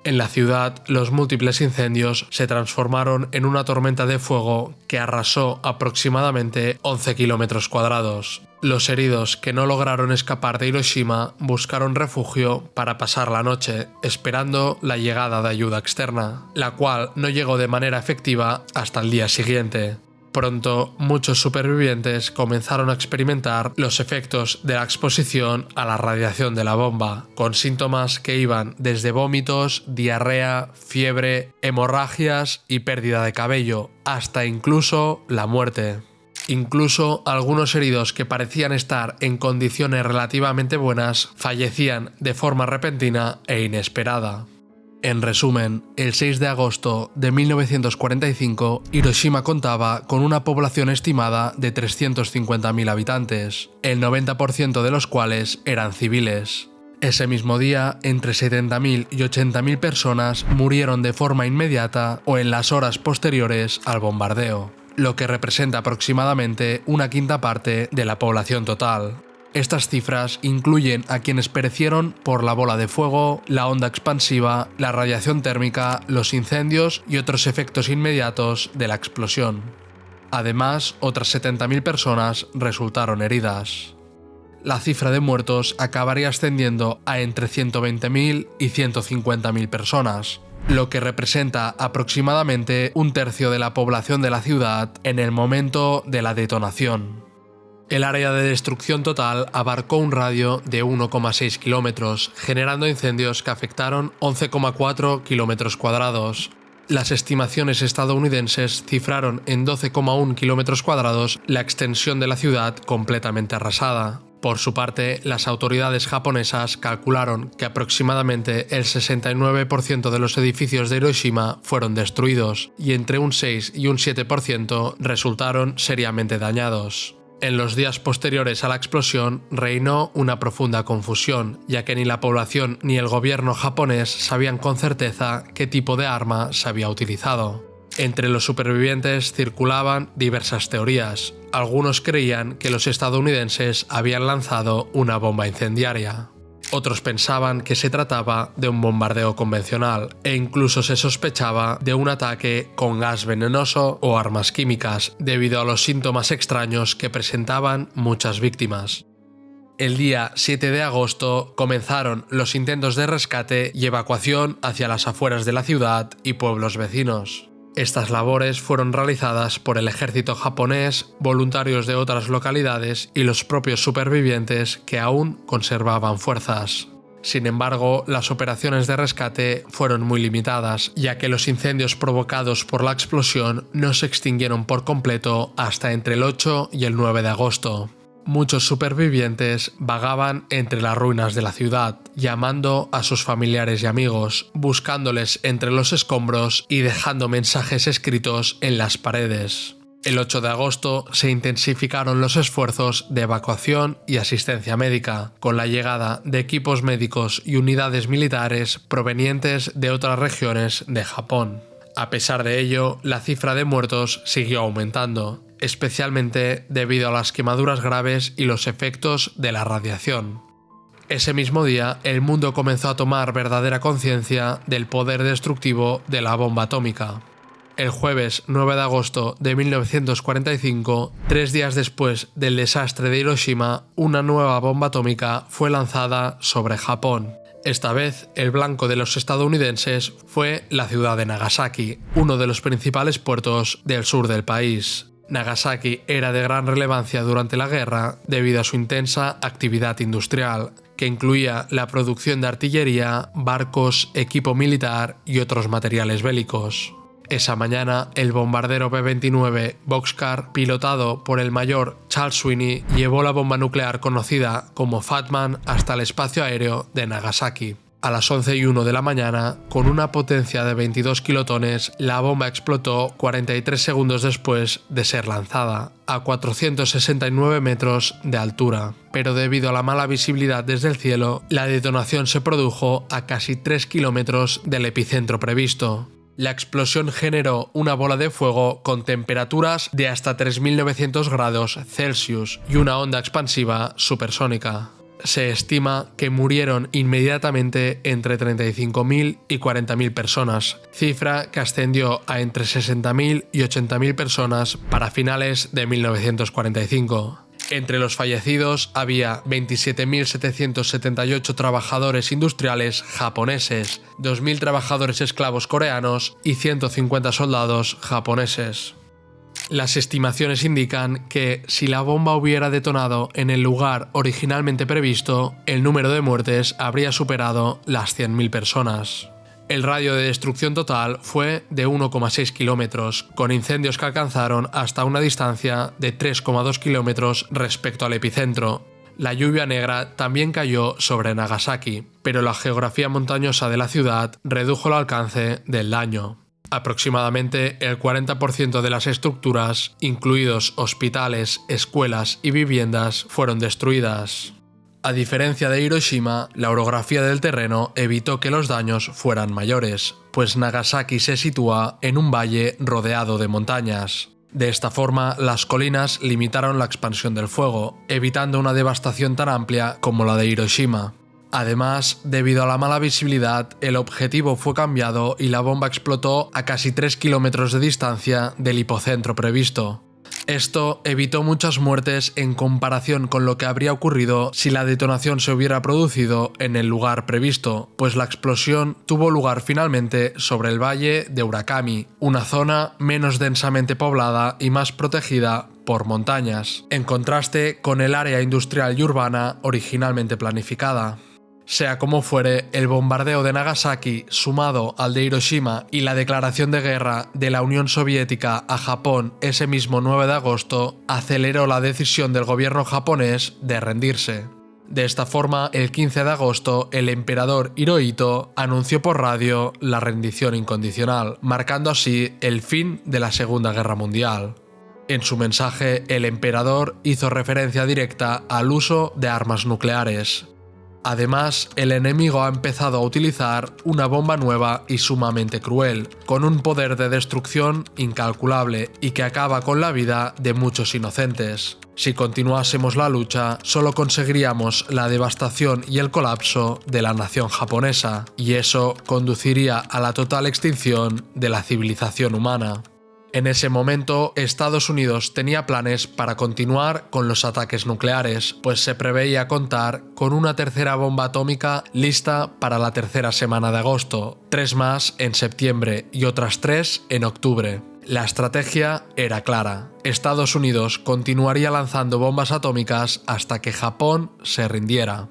En la ciudad, los múltiples incendios se transformaron en una tormenta de fuego que arrasó aproximadamente 11 kilómetros cuadrados. Los heridos que no lograron escapar de Hiroshima buscaron refugio para pasar la noche, esperando la llegada de ayuda externa, la cual no llegó de manera efectiva hasta el día siguiente. Pronto, muchos supervivientes comenzaron a experimentar los efectos de la exposición a la radiación de la bomba, con síntomas que iban desde vómitos, diarrea, fiebre, hemorragias y pérdida de cabello, hasta incluso la muerte. Incluso algunos heridos que parecían estar en condiciones relativamente buenas fallecían de forma repentina e inesperada. En resumen, el 6 de agosto de 1945, Hiroshima contaba con una población estimada de 350.000 habitantes, el 90% de los cuales eran civiles. Ese mismo día, entre 70.000 y 80.000 personas murieron de forma inmediata o en las horas posteriores al bombardeo, lo que representa aproximadamente una quinta parte de la población total. Estas cifras incluyen a quienes perecieron por la bola de fuego, la onda expansiva, la radiación térmica, los incendios y otros efectos inmediatos de la explosión. Además, otras 70.000 personas resultaron heridas. La cifra de muertos acabaría ascendiendo a entre 120.000 y 150.000 personas, lo que representa aproximadamente un tercio de la población de la ciudad en el momento de la detonación. El área de destrucción total abarcó un radio de 1,6 kilómetros, generando incendios que afectaron 11,4 kilómetros cuadrados. Las estimaciones estadounidenses cifraron en 12,1 kilómetros cuadrados la extensión de la ciudad completamente arrasada. Por su parte, las autoridades japonesas calcularon que aproximadamente el 69% de los edificios de Hiroshima fueron destruidos y entre un 6 y un 7% resultaron seriamente dañados. En los días posteriores a la explosión reinó una profunda confusión, ya que ni la población ni el gobierno japonés sabían con certeza qué tipo de arma se había utilizado. Entre los supervivientes circulaban diversas teorías. Algunos creían que los estadounidenses habían lanzado una bomba incendiaria. Otros pensaban que se trataba de un bombardeo convencional e incluso se sospechaba de un ataque con gas venenoso o armas químicas, debido a los síntomas extraños que presentaban muchas víctimas. El día 7 de agosto comenzaron los intentos de rescate y evacuación hacia las afueras de la ciudad y pueblos vecinos. Estas labores fueron realizadas por el ejército japonés, voluntarios de otras localidades y los propios supervivientes que aún conservaban fuerzas. Sin embargo, las operaciones de rescate fueron muy limitadas, ya que los incendios provocados por la explosión no se extinguieron por completo hasta entre el 8 y el 9 de agosto. Muchos supervivientes vagaban entre las ruinas de la ciudad, llamando a sus familiares y amigos, buscándoles entre los escombros y dejando mensajes escritos en las paredes. El 8 de agosto se intensificaron los esfuerzos de evacuación y asistencia médica, con la llegada de equipos médicos y unidades militares provenientes de otras regiones de Japón. A pesar de ello, la cifra de muertos siguió aumentando, especialmente debido a las quemaduras graves y los efectos de la radiación. Ese mismo día, el mundo comenzó a tomar verdadera conciencia del poder destructivo de la bomba atómica. El jueves 9 de agosto de 1945, 3 días después del desastre de Hiroshima, una nueva bomba atómica fue lanzada sobre Japón. Esta vez, el blanco de los estadounidenses fue la ciudad de Nagasaki, uno de los principales puertos del sur del país. Nagasaki era de gran relevancia durante la guerra debido a su intensa actividad industrial, que incluía la producción de artillería, barcos, equipo militar y otros materiales bélicos. Esa mañana, el bombardero B-29 Boxcar, pilotado por el mayor Charles Sweeney, llevó la bomba nuclear conocida como Fat Man hasta el espacio aéreo de Nagasaki. A las 11:01 de la mañana, con una potencia de 22 kilotones, la bomba explotó 43 segundos después de ser lanzada, a 469 metros de altura. Pero debido a la mala visibilidad desde el cielo, la detonación se produjo a casi 3 kilómetros del epicentro previsto. La explosión generó una bola de fuego con temperaturas de hasta 3.900 grados Celsius y una onda expansiva supersónica. Se estima que murieron inmediatamente entre 35.000 y 40.000 personas, cifra que ascendió a entre 60.000 y 80.000 personas para finales de 1945. Entre los fallecidos había 27.778 trabajadores industriales japoneses, 2.000 trabajadores esclavos coreanos y 150 soldados japoneses. Las estimaciones indican que si la bomba hubiera detonado en el lugar originalmente previsto, el número de muertes habría superado las 100.000 personas. El radio de destrucción total fue de 1,6 kilómetros, con incendios que alcanzaron hasta una distancia de 3,2 kilómetros respecto al epicentro. La lluvia negra también cayó sobre Nagasaki, pero la geografía montañosa de la ciudad redujo el alcance del daño. Aproximadamente el 40% de las estructuras, incluidos hospitales, escuelas y viviendas, fueron destruidas. A diferencia de Hiroshima, la orografía del terreno evitó que los daños fueran mayores, pues Nagasaki se sitúa en un valle rodeado de montañas. De esta forma, las colinas limitaron la expansión del fuego, evitando una devastación tan amplia como la de Hiroshima. Además, debido a la mala visibilidad, el objetivo fue cambiado y la bomba explotó a casi 3 kilómetros de distancia del hipocentro previsto. Esto evitó muchas muertes en comparación con lo que habría ocurrido si la detonación se hubiera producido en el lugar previsto, pues la explosión tuvo lugar finalmente sobre el valle de Urakami, una zona menos densamente poblada y más protegida por montañas, en contraste con el área industrial y urbana originalmente planificada. Sea como fuere, el bombardeo de Nagasaki, sumado al de Hiroshima y la declaración de guerra de la Unión Soviética a Japón ese mismo 9 de agosto, aceleró la decisión del gobierno japonés de rendirse. De esta forma, el 15 de agosto, el emperador Hirohito anunció por radio la rendición incondicional, marcando así el fin de la Segunda Guerra Mundial. En su mensaje, el emperador hizo referencia directa al uso de armas nucleares. Además, el enemigo ha empezado a utilizar una bomba nueva y sumamente cruel, con un poder de destrucción incalculable y que acaba con la vida de muchos inocentes. Si continuásemos la lucha, solo conseguiríamos la devastación y el colapso de la nación japonesa, y eso conduciría a la total extinción de la civilización humana. En ese momento, Estados Unidos tenía planes para continuar con los ataques nucleares, pues se preveía contar con una tercera bomba atómica lista para la tercera semana de agosto, 3 más en septiembre y otras 3 en octubre. La estrategia era clara. Estados Unidos continuaría lanzando bombas atómicas hasta que Japón se rindiera.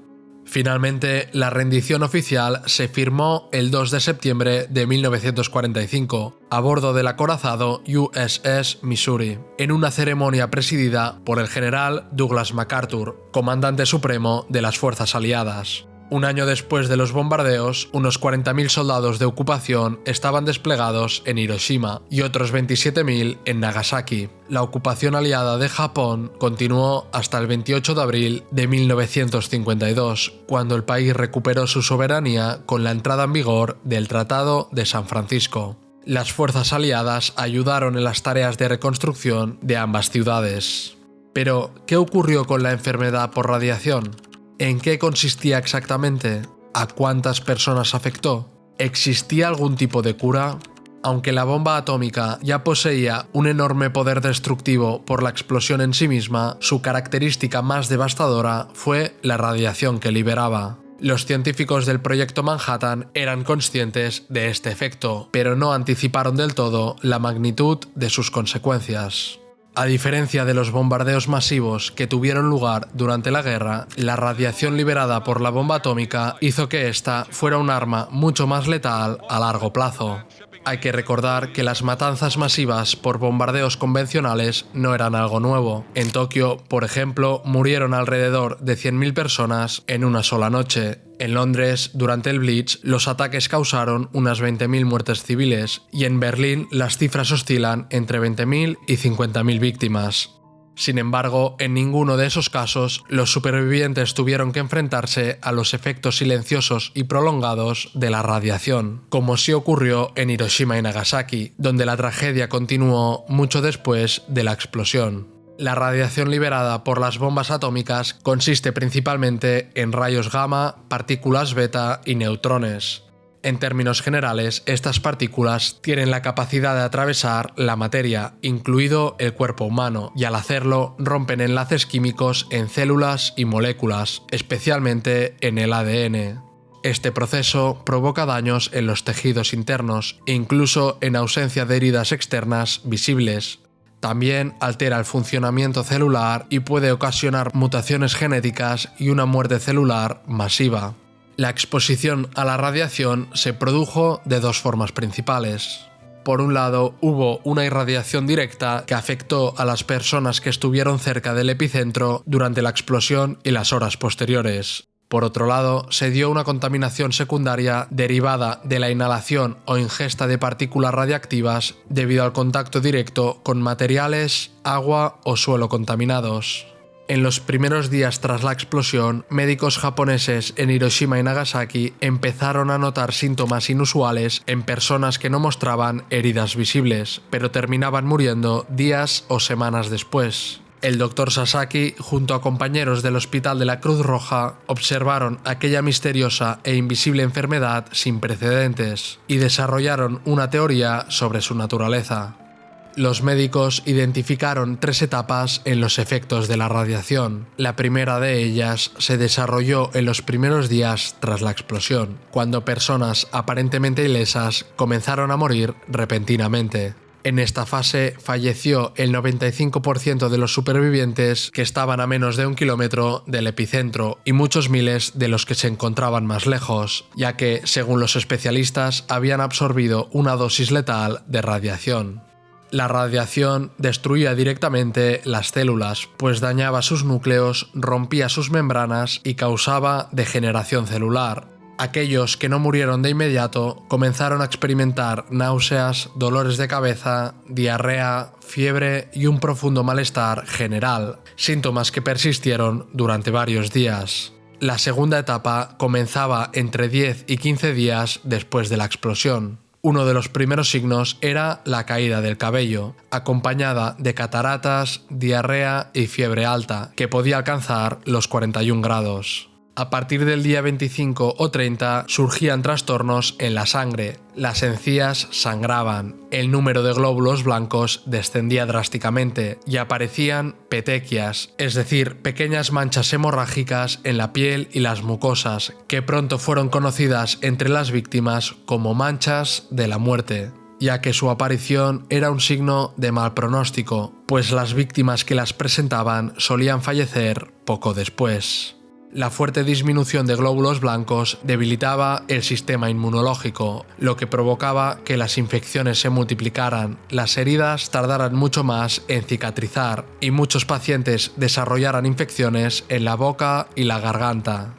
Finalmente, la rendición oficial se firmó el 2 de septiembre de 1945, a bordo del acorazado USS Missouri, en una ceremonia presidida por el general Douglas MacArthur, comandante supremo de las fuerzas aliadas. Un año después de los bombardeos, unos 40.000 soldados de ocupación estaban desplegados en Hiroshima y otros 27.000 en Nagasaki. La ocupación aliada de Japón continuó hasta el 28 de abril de 1952, cuando el país recuperó su soberanía con la entrada en vigor del Tratado de San Francisco. Las fuerzas aliadas ayudaron en las tareas de reconstrucción de ambas ciudades. Pero, ¿qué ocurrió con la enfermedad por radiación? ¿En qué consistía exactamente? ¿A cuántas personas afectó? ¿Existía algún tipo de cura? Aunque la bomba atómica ya poseía un enorme poder destructivo por la explosión en sí misma, su característica más devastadora fue la radiación que liberaba. Los científicos del Proyecto Manhattan eran conscientes de este efecto, pero no anticiparon del todo la magnitud de sus consecuencias. A diferencia de los bombardeos masivos que tuvieron lugar durante la guerra, la radiación liberada por la bomba atómica hizo que ésta fuera un arma mucho más letal a largo plazo. Hay que recordar que las matanzas masivas por bombardeos convencionales no eran algo nuevo. En Tokio, por ejemplo, murieron alrededor de 100.000 personas en una sola noche. En Londres, durante el Blitz, los ataques causaron unas 20.000 muertes civiles, y en Berlín las cifras oscilan entre 20.000 y 50.000 víctimas. Sin embargo, en ninguno de esos casos, los supervivientes tuvieron que enfrentarse a los efectos silenciosos y prolongados de la radiación, como sí ocurrió en Hiroshima y Nagasaki, donde la tragedia continuó mucho después de la explosión. La radiación liberada por las bombas atómicas consiste principalmente en rayos gamma, partículas beta y neutrones. En términos generales, estas partículas tienen la capacidad de atravesar la materia, incluido el cuerpo humano, y al hacerlo rompen enlaces químicos en células y moléculas, especialmente en el ADN. Este proceso provoca daños en los tejidos internos e incluso en ausencia de heridas externas visibles. También altera el funcionamiento celular y puede ocasionar mutaciones genéticas y una muerte celular masiva. La exposición a la radiación se produjo de dos formas principales. Por un lado, hubo una irradiación directa que afectó a las personas que estuvieron cerca del epicentro durante la explosión y las horas posteriores. Por otro lado, se dio una contaminación secundaria derivada de la inhalación o ingesta de partículas radiactivas debido al contacto directo con materiales, agua o suelo contaminados. En los primeros días tras la explosión, médicos japoneses en Hiroshima y Nagasaki empezaron a notar síntomas inusuales en personas que no mostraban heridas visibles, pero terminaban muriendo días o semanas después. El Dr. Sasaki, junto a compañeros del Hospital de la Cruz Roja, observaron aquella misteriosa e invisible enfermedad sin precedentes y desarrollaron una teoría sobre su naturaleza. Los médicos identificaron 3 etapas en los efectos de la radiación. La primera de ellas se desarrolló en los primeros días tras la explosión, cuando personas aparentemente ilesas comenzaron a morir repentinamente. En esta fase falleció el 95% de los supervivientes que estaban a menos de 1 kilómetro del epicentro y muchos miles de los que se encontraban más lejos, ya que, según los especialistas, habían absorbido una dosis letal de radiación. La radiación destruía directamente las células, pues dañaba sus núcleos, rompía sus membranas y causaba degeneración celular. Aquellos que no murieron de inmediato comenzaron a experimentar náuseas, dolores de cabeza, diarrea, fiebre y un profundo malestar general, síntomas que persistieron durante varios días. La segunda etapa comenzaba entre 10 y 15 días después de la explosión. Uno de los primeros signos era la caída del cabello, acompañada de cataratas, diarrea y fiebre alta, que podía alcanzar los 41 grados. A partir del día 25 o 30 surgían trastornos en la sangre, las encías sangraban, el número de glóbulos blancos descendía drásticamente y aparecían petequias, es decir, pequeñas manchas hemorrágicas en la piel y las mucosas, que pronto fueron conocidas entre las víctimas como manchas de la muerte, ya que su aparición era un signo de mal pronóstico, pues las víctimas que las presentaban solían fallecer poco después. La fuerte disminución de glóbulos blancos debilitaba el sistema inmunológico, lo que provocaba que las infecciones se multiplicaran, las heridas tardaran mucho más en cicatrizar y muchos pacientes desarrollaran infecciones en la boca y la garganta.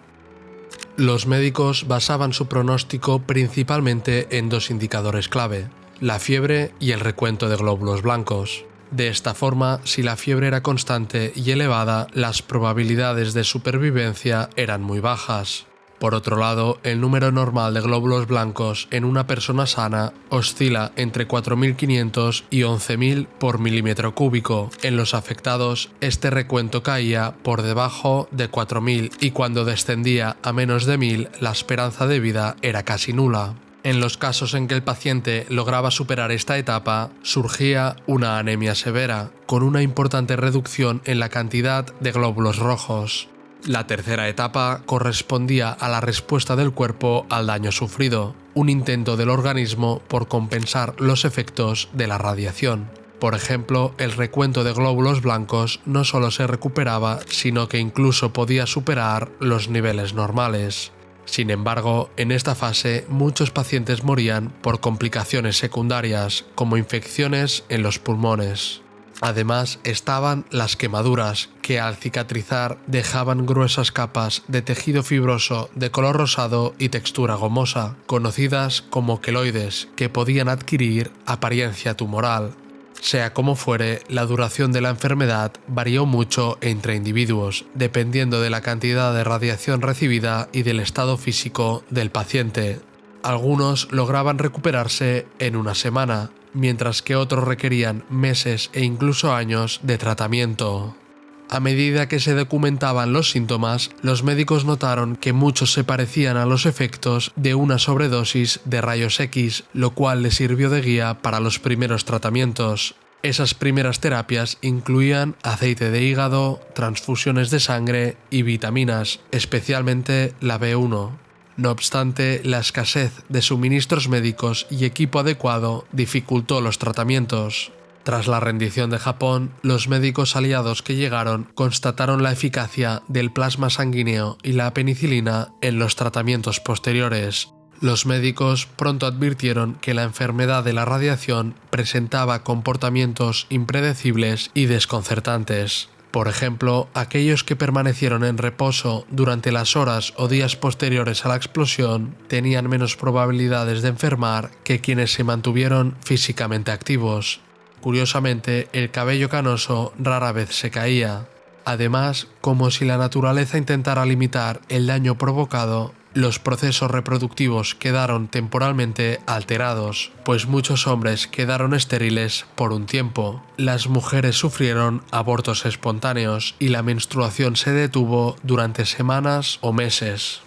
Los médicos basaban su pronóstico principalmente en 2 indicadores clave: la fiebre y el recuento de glóbulos blancos. De esta forma, si la fiebre era constante y elevada, las probabilidades de supervivencia eran muy bajas. Por otro lado, el número normal de glóbulos blancos en una persona sana oscila entre 4.500 y 11.000 por milímetro cúbico. En los afectados, este recuento caía por debajo de 4.000 y cuando descendía a menos de 1.000, la esperanza de vida era casi nula. En los casos en que el paciente lograba superar esta etapa, surgía una anemia severa, con una importante reducción en la cantidad de glóbulos rojos. La tercera etapa correspondía a la respuesta del cuerpo al daño sufrido, un intento del organismo por compensar los efectos de la radiación. Por ejemplo, el recuento de glóbulos blancos no solo se recuperaba, sino que incluso podía superar los niveles normales. Sin embargo, en esta fase muchos pacientes morían por complicaciones secundarias, como infecciones en los pulmones. Además estaban las quemaduras, que al cicatrizar dejaban gruesas capas de tejido fibroso de color rosado y textura gomosa, conocidas como queloides, que podían adquirir apariencia tumoral. Sea como fuere, la duración de la enfermedad varió mucho entre individuos, dependiendo de la cantidad de radiación recibida y del estado físico del paciente. Algunos lograban recuperarse en una semana, mientras que otros requerían meses e incluso años de tratamiento. A medida que se documentaban los síntomas, los médicos notaron que muchos se parecían a los efectos de una sobredosis de rayos X, lo cual les sirvió de guía para los primeros tratamientos. Esas primeras terapias incluían aceite de hígado, transfusiones de sangre y vitaminas, especialmente la B1. No obstante, la escasez de suministros médicos y equipo adecuado dificultó los tratamientos. Tras la rendición de Japón, los médicos aliados que llegaron constataron la eficacia del plasma sanguíneo y la penicilina en los tratamientos posteriores. Los médicos pronto advirtieron que la enfermedad de la radiación presentaba comportamientos impredecibles y desconcertantes. Por ejemplo, aquellos que permanecieron en reposo durante las horas o días posteriores a la explosión tenían menos probabilidades de enfermar que quienes se mantuvieron físicamente activos. Curiosamente, el cabello canoso rara vez se caía. Además, como si la naturaleza intentara limitar el daño provocado, los procesos reproductivos quedaron temporalmente alterados, pues muchos hombres quedaron estériles por un tiempo. Las mujeres sufrieron abortos espontáneos y la menstruación se detuvo durante semanas o meses.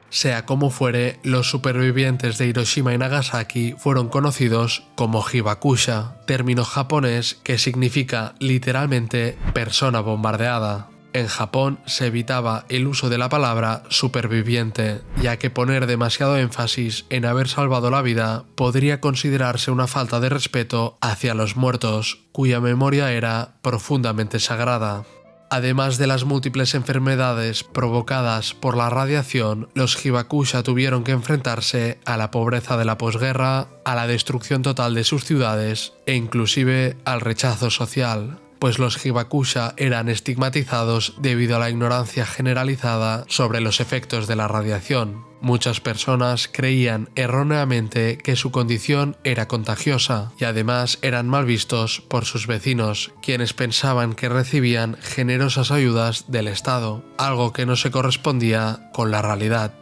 Sea como fuere, los supervivientes de Hiroshima y Nagasaki fueron conocidos como hibakusha, término japonés que significa literalmente persona bombardeada. En Japón se evitaba el uso de la palabra superviviente, ya que poner demasiado énfasis en haber salvado la vida podría considerarse una falta de respeto hacia los muertos, cuya memoria era profundamente sagrada. Además de las múltiples enfermedades provocadas por la radiación, los hibakusha tuvieron que enfrentarse a la pobreza de la posguerra, a la destrucción total de sus ciudades e inclusive al rechazo social, pues los hibakusha eran estigmatizados debido a la ignorancia generalizada sobre los efectos de la radiación. Muchas personas creían erróneamente que su condición era contagiosa y además eran mal vistos por sus vecinos, quienes pensaban que recibían generosas ayudas del Estado, algo que no se correspondía con la realidad.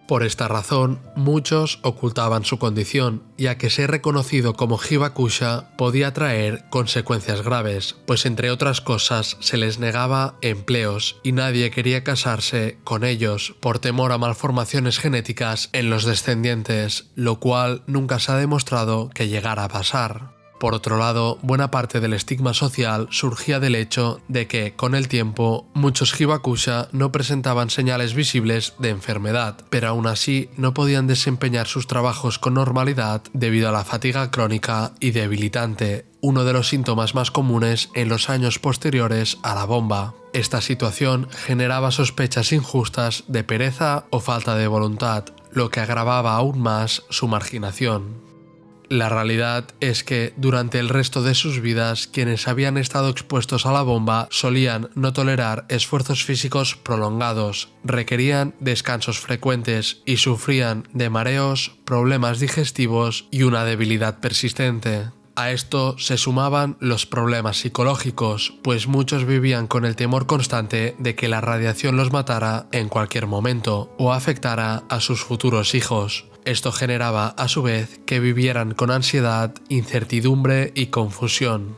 Por esta razón, muchos ocultaban su condición, ya que ser reconocido como hibakusha podía traer consecuencias graves, pues entre otras cosas se les negaba empleos y nadie quería casarse con ellos por temor a malformaciones genéticas en los descendientes, lo cual nunca se ha demostrado que llegara a pasar. Por otro lado, buena parte del estigma social surgía del hecho de que, con el tiempo, muchos hibakusha no presentaban señales visibles de enfermedad, pero aún así no podían desempeñar sus trabajos con normalidad debido a la fatiga crónica y debilitante, uno de los síntomas más comunes en los años posteriores a la bomba. Esta situación generaba sospechas injustas de pereza o falta de voluntad, lo que agravaba aún más su marginación. La realidad es que durante el resto de sus vidas quienes habían estado expuestos a la bomba solían no tolerar esfuerzos físicos prolongados, requerían descansos frecuentes y sufrían de mareos, problemas digestivos y una debilidad persistente. A esto se sumaban los problemas psicológicos, pues muchos vivían con el temor constante de que la radiación los matara en cualquier momento o afectara a sus futuros hijos. Esto generaba, a su vez, que vivieran con ansiedad, incertidumbre y confusión.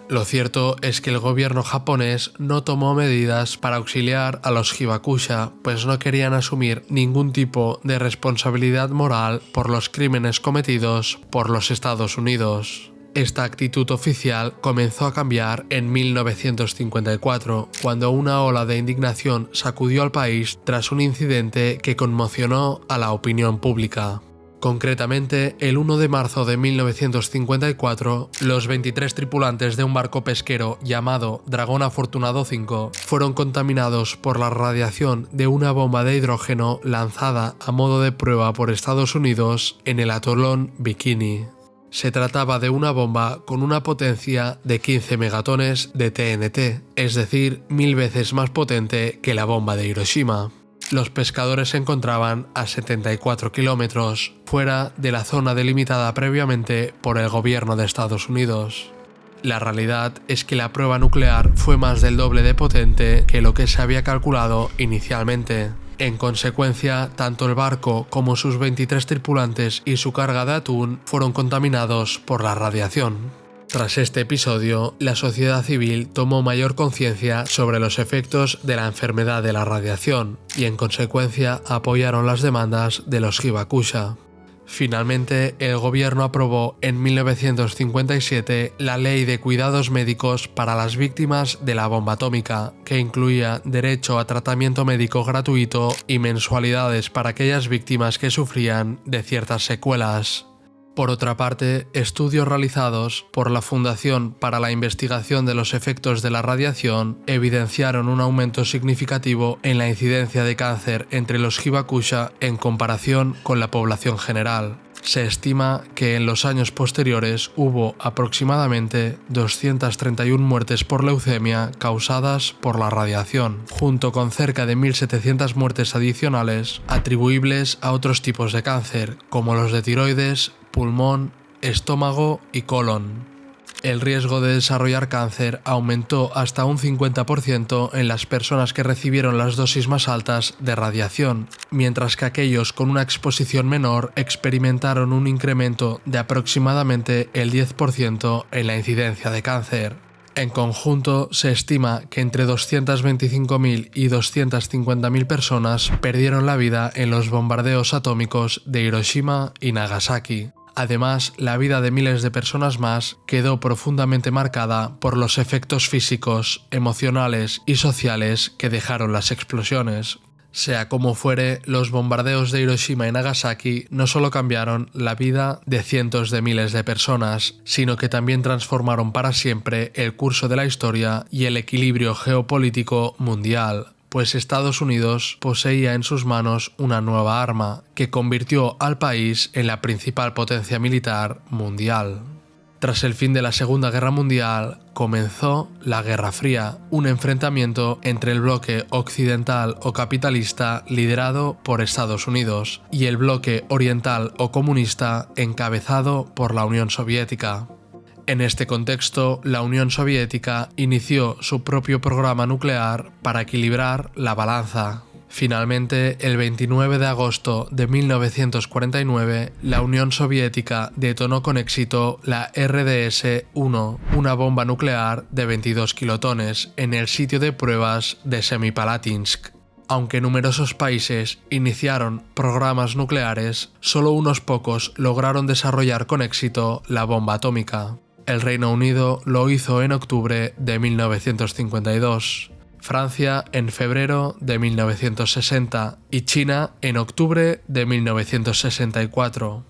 Lo cierto es que el gobierno japonés no tomó medidas para auxiliar a los hibakusha, pues no querían asumir ningún tipo de responsabilidad moral por los crímenes cometidos por los Estados Unidos. Esta actitud oficial comenzó a cambiar en 1954, cuando una ola de indignación sacudió al país tras un incidente que conmocionó a la opinión pública. Concretamente, el 1 de marzo de 1954, los 23 tripulantes de un barco pesquero llamado Dragón Afortunado V fueron contaminados por la radiación de una bomba de hidrógeno lanzada a modo de prueba por Estados Unidos en el atolón Bikini. Se trataba de una bomba con una potencia de 15 megatones de TNT, es decir, 1000 veces más potente que la bomba de Hiroshima. Los pescadores se encontraban a 74 kilómetros fuera de la zona delimitada previamente por el gobierno de Estados Unidos. La realidad es que la prueba nuclear fue más del doble de potente que lo que se había calculado inicialmente. En consecuencia, tanto el barco como sus 23 tripulantes y su carga de atún fueron contaminados por la radiación. Tras este episodio, la sociedad civil tomó mayor conciencia sobre los efectos de la enfermedad de la radiación y en consecuencia apoyaron las demandas de los Hibakusha. Finalmente, el gobierno aprobó en 1957 la Ley de Cuidados Médicos para las Víctimas de la Bomba Atómica, que incluía derecho a tratamiento médico gratuito y mensualidades para aquellas víctimas que sufrían de ciertas secuelas. Por otra parte, estudios realizados por la Fundación para la Investigación de los Efectos de la Radiación evidenciaron un aumento significativo en la incidencia de cáncer entre los Hibakusha en comparación con la población general. Se estima que en los años posteriores hubo aproximadamente 231 muertes por leucemia causadas por la radiación, junto con cerca de 1700 muertes adicionales atribuibles a otros tipos de cáncer, como los de tiroides, pulmón, estómago y colon. El riesgo de desarrollar cáncer aumentó hasta un 50% en las personas que recibieron las dosis más altas de radiación, mientras que aquellos con una exposición menor experimentaron un incremento de aproximadamente el 10% en la incidencia de cáncer. En conjunto, se estima que entre 225.000 y 250.000 personas perdieron la vida en los bombardeos atómicos de Hiroshima y Nagasaki. Además, la vida de miles de personas más quedó profundamente marcada por los efectos físicos, emocionales y sociales que dejaron las explosiones. Sea como fuere, los bombardeos de Hiroshima y Nagasaki no solo cambiaron la vida de cientos de miles de personas, sino que también transformaron para siempre el curso de la historia y el equilibrio geopolítico mundial, pues Estados Unidos poseía en sus manos una nueva arma que convirtió al país en la principal potencia militar mundial. Tras el fin de la Segunda Guerra Mundial, comenzó la Guerra Fría, un enfrentamiento entre el bloque occidental o capitalista liderado por Estados Unidos y el bloque oriental o comunista encabezado por la Unión Soviética. En este contexto, la Unión Soviética inició su propio programa nuclear para equilibrar la balanza. Finalmente, el 29 de agosto de 1949, la Unión Soviética detonó con éxito la RDS-1, una bomba nuclear de 22 kilotones, en el sitio de pruebas de Semipalatinsk. Aunque numerosos países iniciaron programas nucleares, solo unos pocos lograron desarrollar con éxito la bomba atómica. El Reino Unido lo hizo en octubre de 1952. Francia en febrero de 1960 y China en octubre de 1964.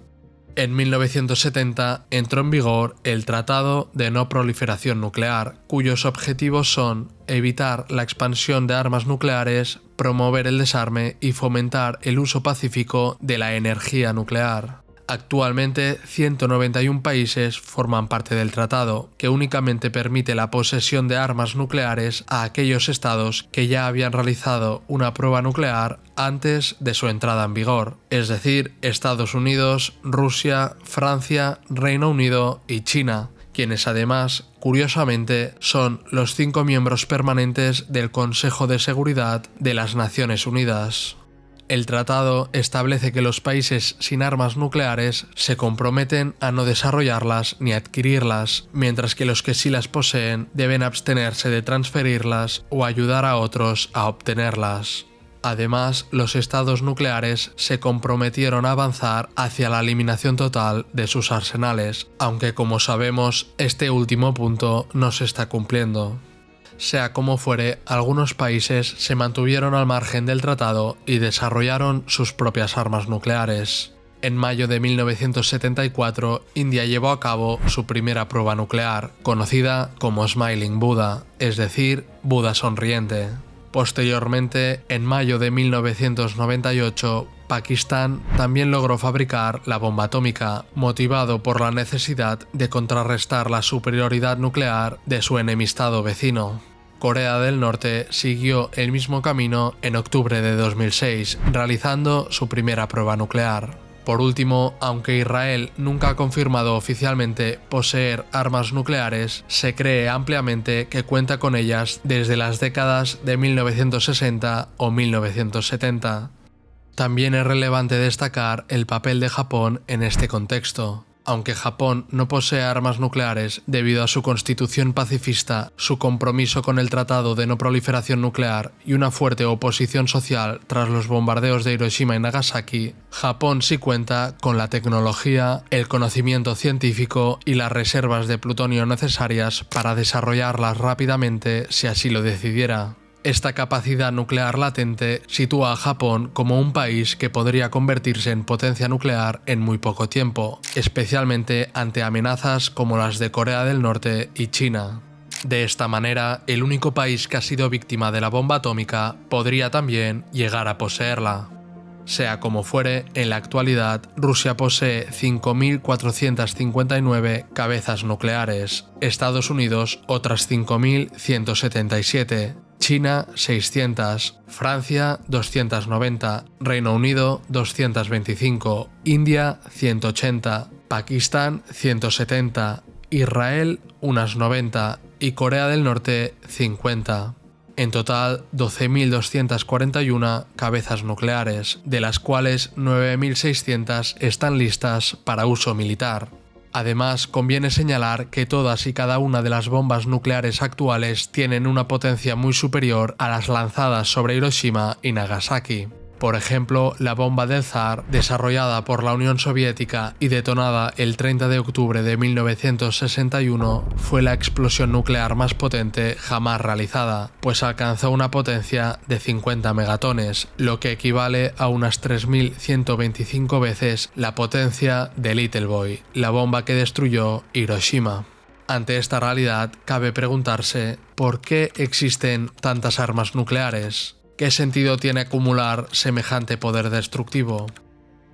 En 1970 entró en vigor el Tratado de No Proliferación Nuclear, cuyos objetivos son evitar la expansión de armas nucleares, promover el desarme y fomentar el uso pacífico de la energía nuclear. Actualmente, 191 países forman parte del tratado, que únicamente permite la posesión de armas nucleares a aquellos estados que ya habían realizado una prueba nuclear antes de su entrada en vigor, es decir, Estados Unidos, Rusia, Francia, Reino Unido y China, quienes además, curiosamente, son los 5 miembros permanentes del Consejo de Seguridad de las Naciones Unidas. El tratado establece que los países sin armas nucleares se comprometen a no desarrollarlas ni adquirirlas, mientras que los que sí las poseen deben abstenerse de transferirlas o ayudar a otros a obtenerlas. Además, los estados nucleares se comprometieron a avanzar hacia la eliminación total de sus arsenales, aunque como sabemos, este último punto no se está cumpliendo. Sea como fuere, algunos países se mantuvieron al margen del tratado y desarrollaron sus propias armas nucleares. En mayo de 1974, India llevó a cabo su primera prueba nuclear, conocida como Smiling Buddha, es decir, Buda sonriente. Posteriormente, en mayo de 1998, Pakistán también logró fabricar la bomba atómica, motivado por la necesidad de contrarrestar la superioridad nuclear de su enemistado vecino. Corea del Norte siguió el mismo camino en octubre de 2006, realizando su primera prueba nuclear. Por último, aunque Israel nunca ha confirmado oficialmente poseer armas nucleares, se cree ampliamente que cuenta con ellas desde las décadas de 1960 o 1970. También es relevante destacar el papel de Japón en este contexto. Aunque Japón no posee armas nucleares debido a su constitución pacifista, su compromiso con el Tratado de No Proliferación Nuclear y una fuerte oposición social tras los bombardeos de Hiroshima y Nagasaki, Japón sí cuenta con la tecnología, el conocimiento científico y las reservas de plutonio necesarias para desarrollarlas rápidamente si así lo decidiera. Esta capacidad nuclear latente sitúa a Japón como un país que podría convertirse en potencia nuclear en muy poco tiempo, especialmente ante amenazas como las de Corea del Norte y China. De esta manera, el único país que ha sido víctima de la bomba atómica podría también llegar a poseerla. Sea como fuere, en la actualidad, Rusia posee 5.459 cabezas nucleares, Estados Unidos otras 5.177, China 600, Francia 290, Reino Unido 225, India 180, Pakistán 170, Israel unas 90 y Corea del Norte 50. En total, 12.241 cabezas nucleares, de las cuales 9.600 están listas para uso militar. Además, conviene señalar que todas y cada una de las bombas nucleares actuales tienen una potencia muy superior a las lanzadas sobre Hiroshima y Nagasaki. Por ejemplo, la bomba del Zar, desarrollada por la Unión Soviética y detonada el 30 de octubre de 1961, fue la explosión nuclear más potente jamás realizada, pues alcanzó una potencia de 50 megatones, lo que equivale a unas 3.125 veces la potencia de Little Boy, la bomba que destruyó Hiroshima. Ante esta realidad, cabe preguntarse ¿por qué existen tantas armas nucleares? ¿Qué sentido tiene acumular semejante poder destructivo?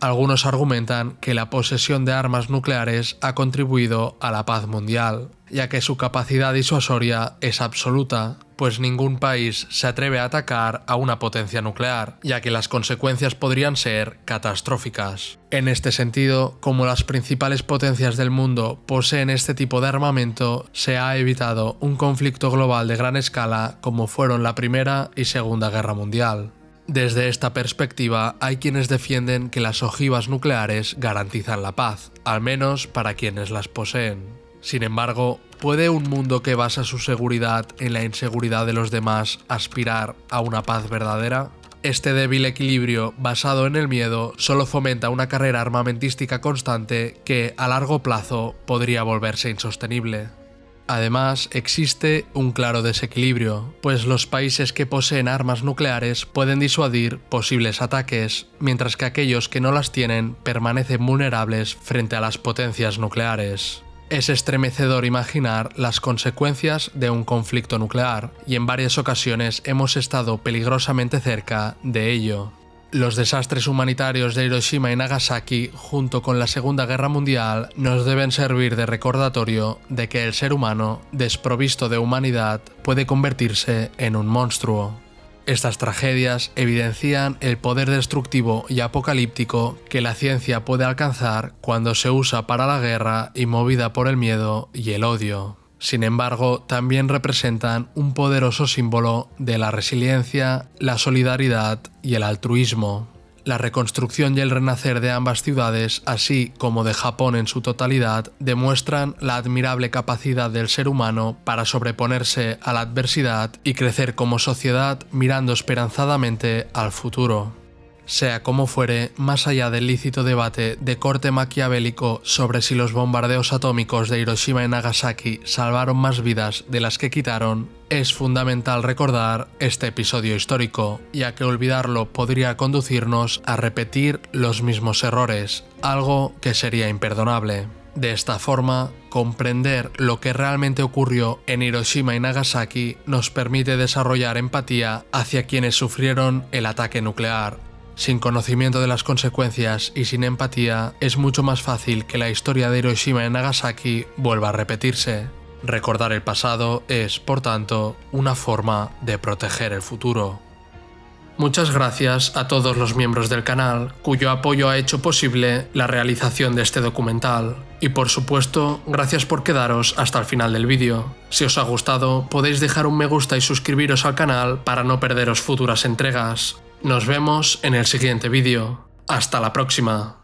Algunos argumentan que la posesión de armas nucleares ha contribuido a la paz mundial, ya que su capacidad disuasoria es absoluta, pues ningún país se atreve a atacar a una potencia nuclear, ya que las consecuencias podrían ser catastróficas. En este sentido, como las principales potencias del mundo poseen este tipo de armamento, se ha evitado un conflicto global de gran escala como fueron la Primera y Segunda Guerra Mundial. Desde esta perspectiva, hay quienes defienden que las ojivas nucleares garantizan la paz, al menos para quienes las poseen. Sin embargo, ¿puede un mundo que basa su seguridad en la inseguridad de los demás aspirar a una paz verdadera? Este débil equilibrio basado en el miedo solo fomenta una carrera armamentística constante que, a largo plazo, podría volverse insostenible. Además, existe un claro desequilibrio, pues los países que poseen armas nucleares pueden disuadir posibles ataques, mientras que aquellos que no las tienen permanecen vulnerables frente a las potencias nucleares. Es estremecedor imaginar las consecuencias de un conflicto nuclear, y en varias ocasiones hemos estado peligrosamente cerca de ello. Los desastres humanitarios de Hiroshima y Nagasaki, junto con la Segunda Guerra Mundial, nos deben servir de recordatorio de que el ser humano, desprovisto de humanidad, puede convertirse en un monstruo. Estas tragedias evidencian el poder destructivo y apocalíptico que la ciencia puede alcanzar cuando se usa para la guerra y movida por el miedo y el odio. Sin embargo, también representan un poderoso símbolo de la resiliencia, la solidaridad y el altruismo. La reconstrucción y el renacer de ambas ciudades, así como de Japón en su totalidad, demuestran la admirable capacidad del ser humano para sobreponerse a la adversidad y crecer como sociedad mirando esperanzadamente al futuro. Sea como fuere, más allá del lícito debate de corte maquiavélico sobre si los bombardeos atómicos de Hiroshima y Nagasaki salvaron más vidas de las que quitaron, es fundamental recordar este episodio histórico, ya que olvidarlo podría conducirnos a repetir los mismos errores, algo que sería imperdonable. De esta forma, comprender lo que realmente ocurrió en Hiroshima y Nagasaki nos permite desarrollar empatía hacia quienes sufrieron el ataque nuclear. Sin conocimiento de las consecuencias y sin empatía, es mucho más fácil que la historia de Hiroshima y Nagasaki vuelva a repetirse. Recordar el pasado es, por tanto, una forma de proteger el futuro. Muchas gracias a todos los miembros del canal, cuyo apoyo ha hecho posible la realización de este documental. Y por supuesto, gracias por quedaros hasta el final del vídeo. Si os ha gustado, podéis dejar un me gusta y suscribiros al canal para no perderos futuras entregas. Nos vemos en el siguiente vídeo. Hasta la próxima.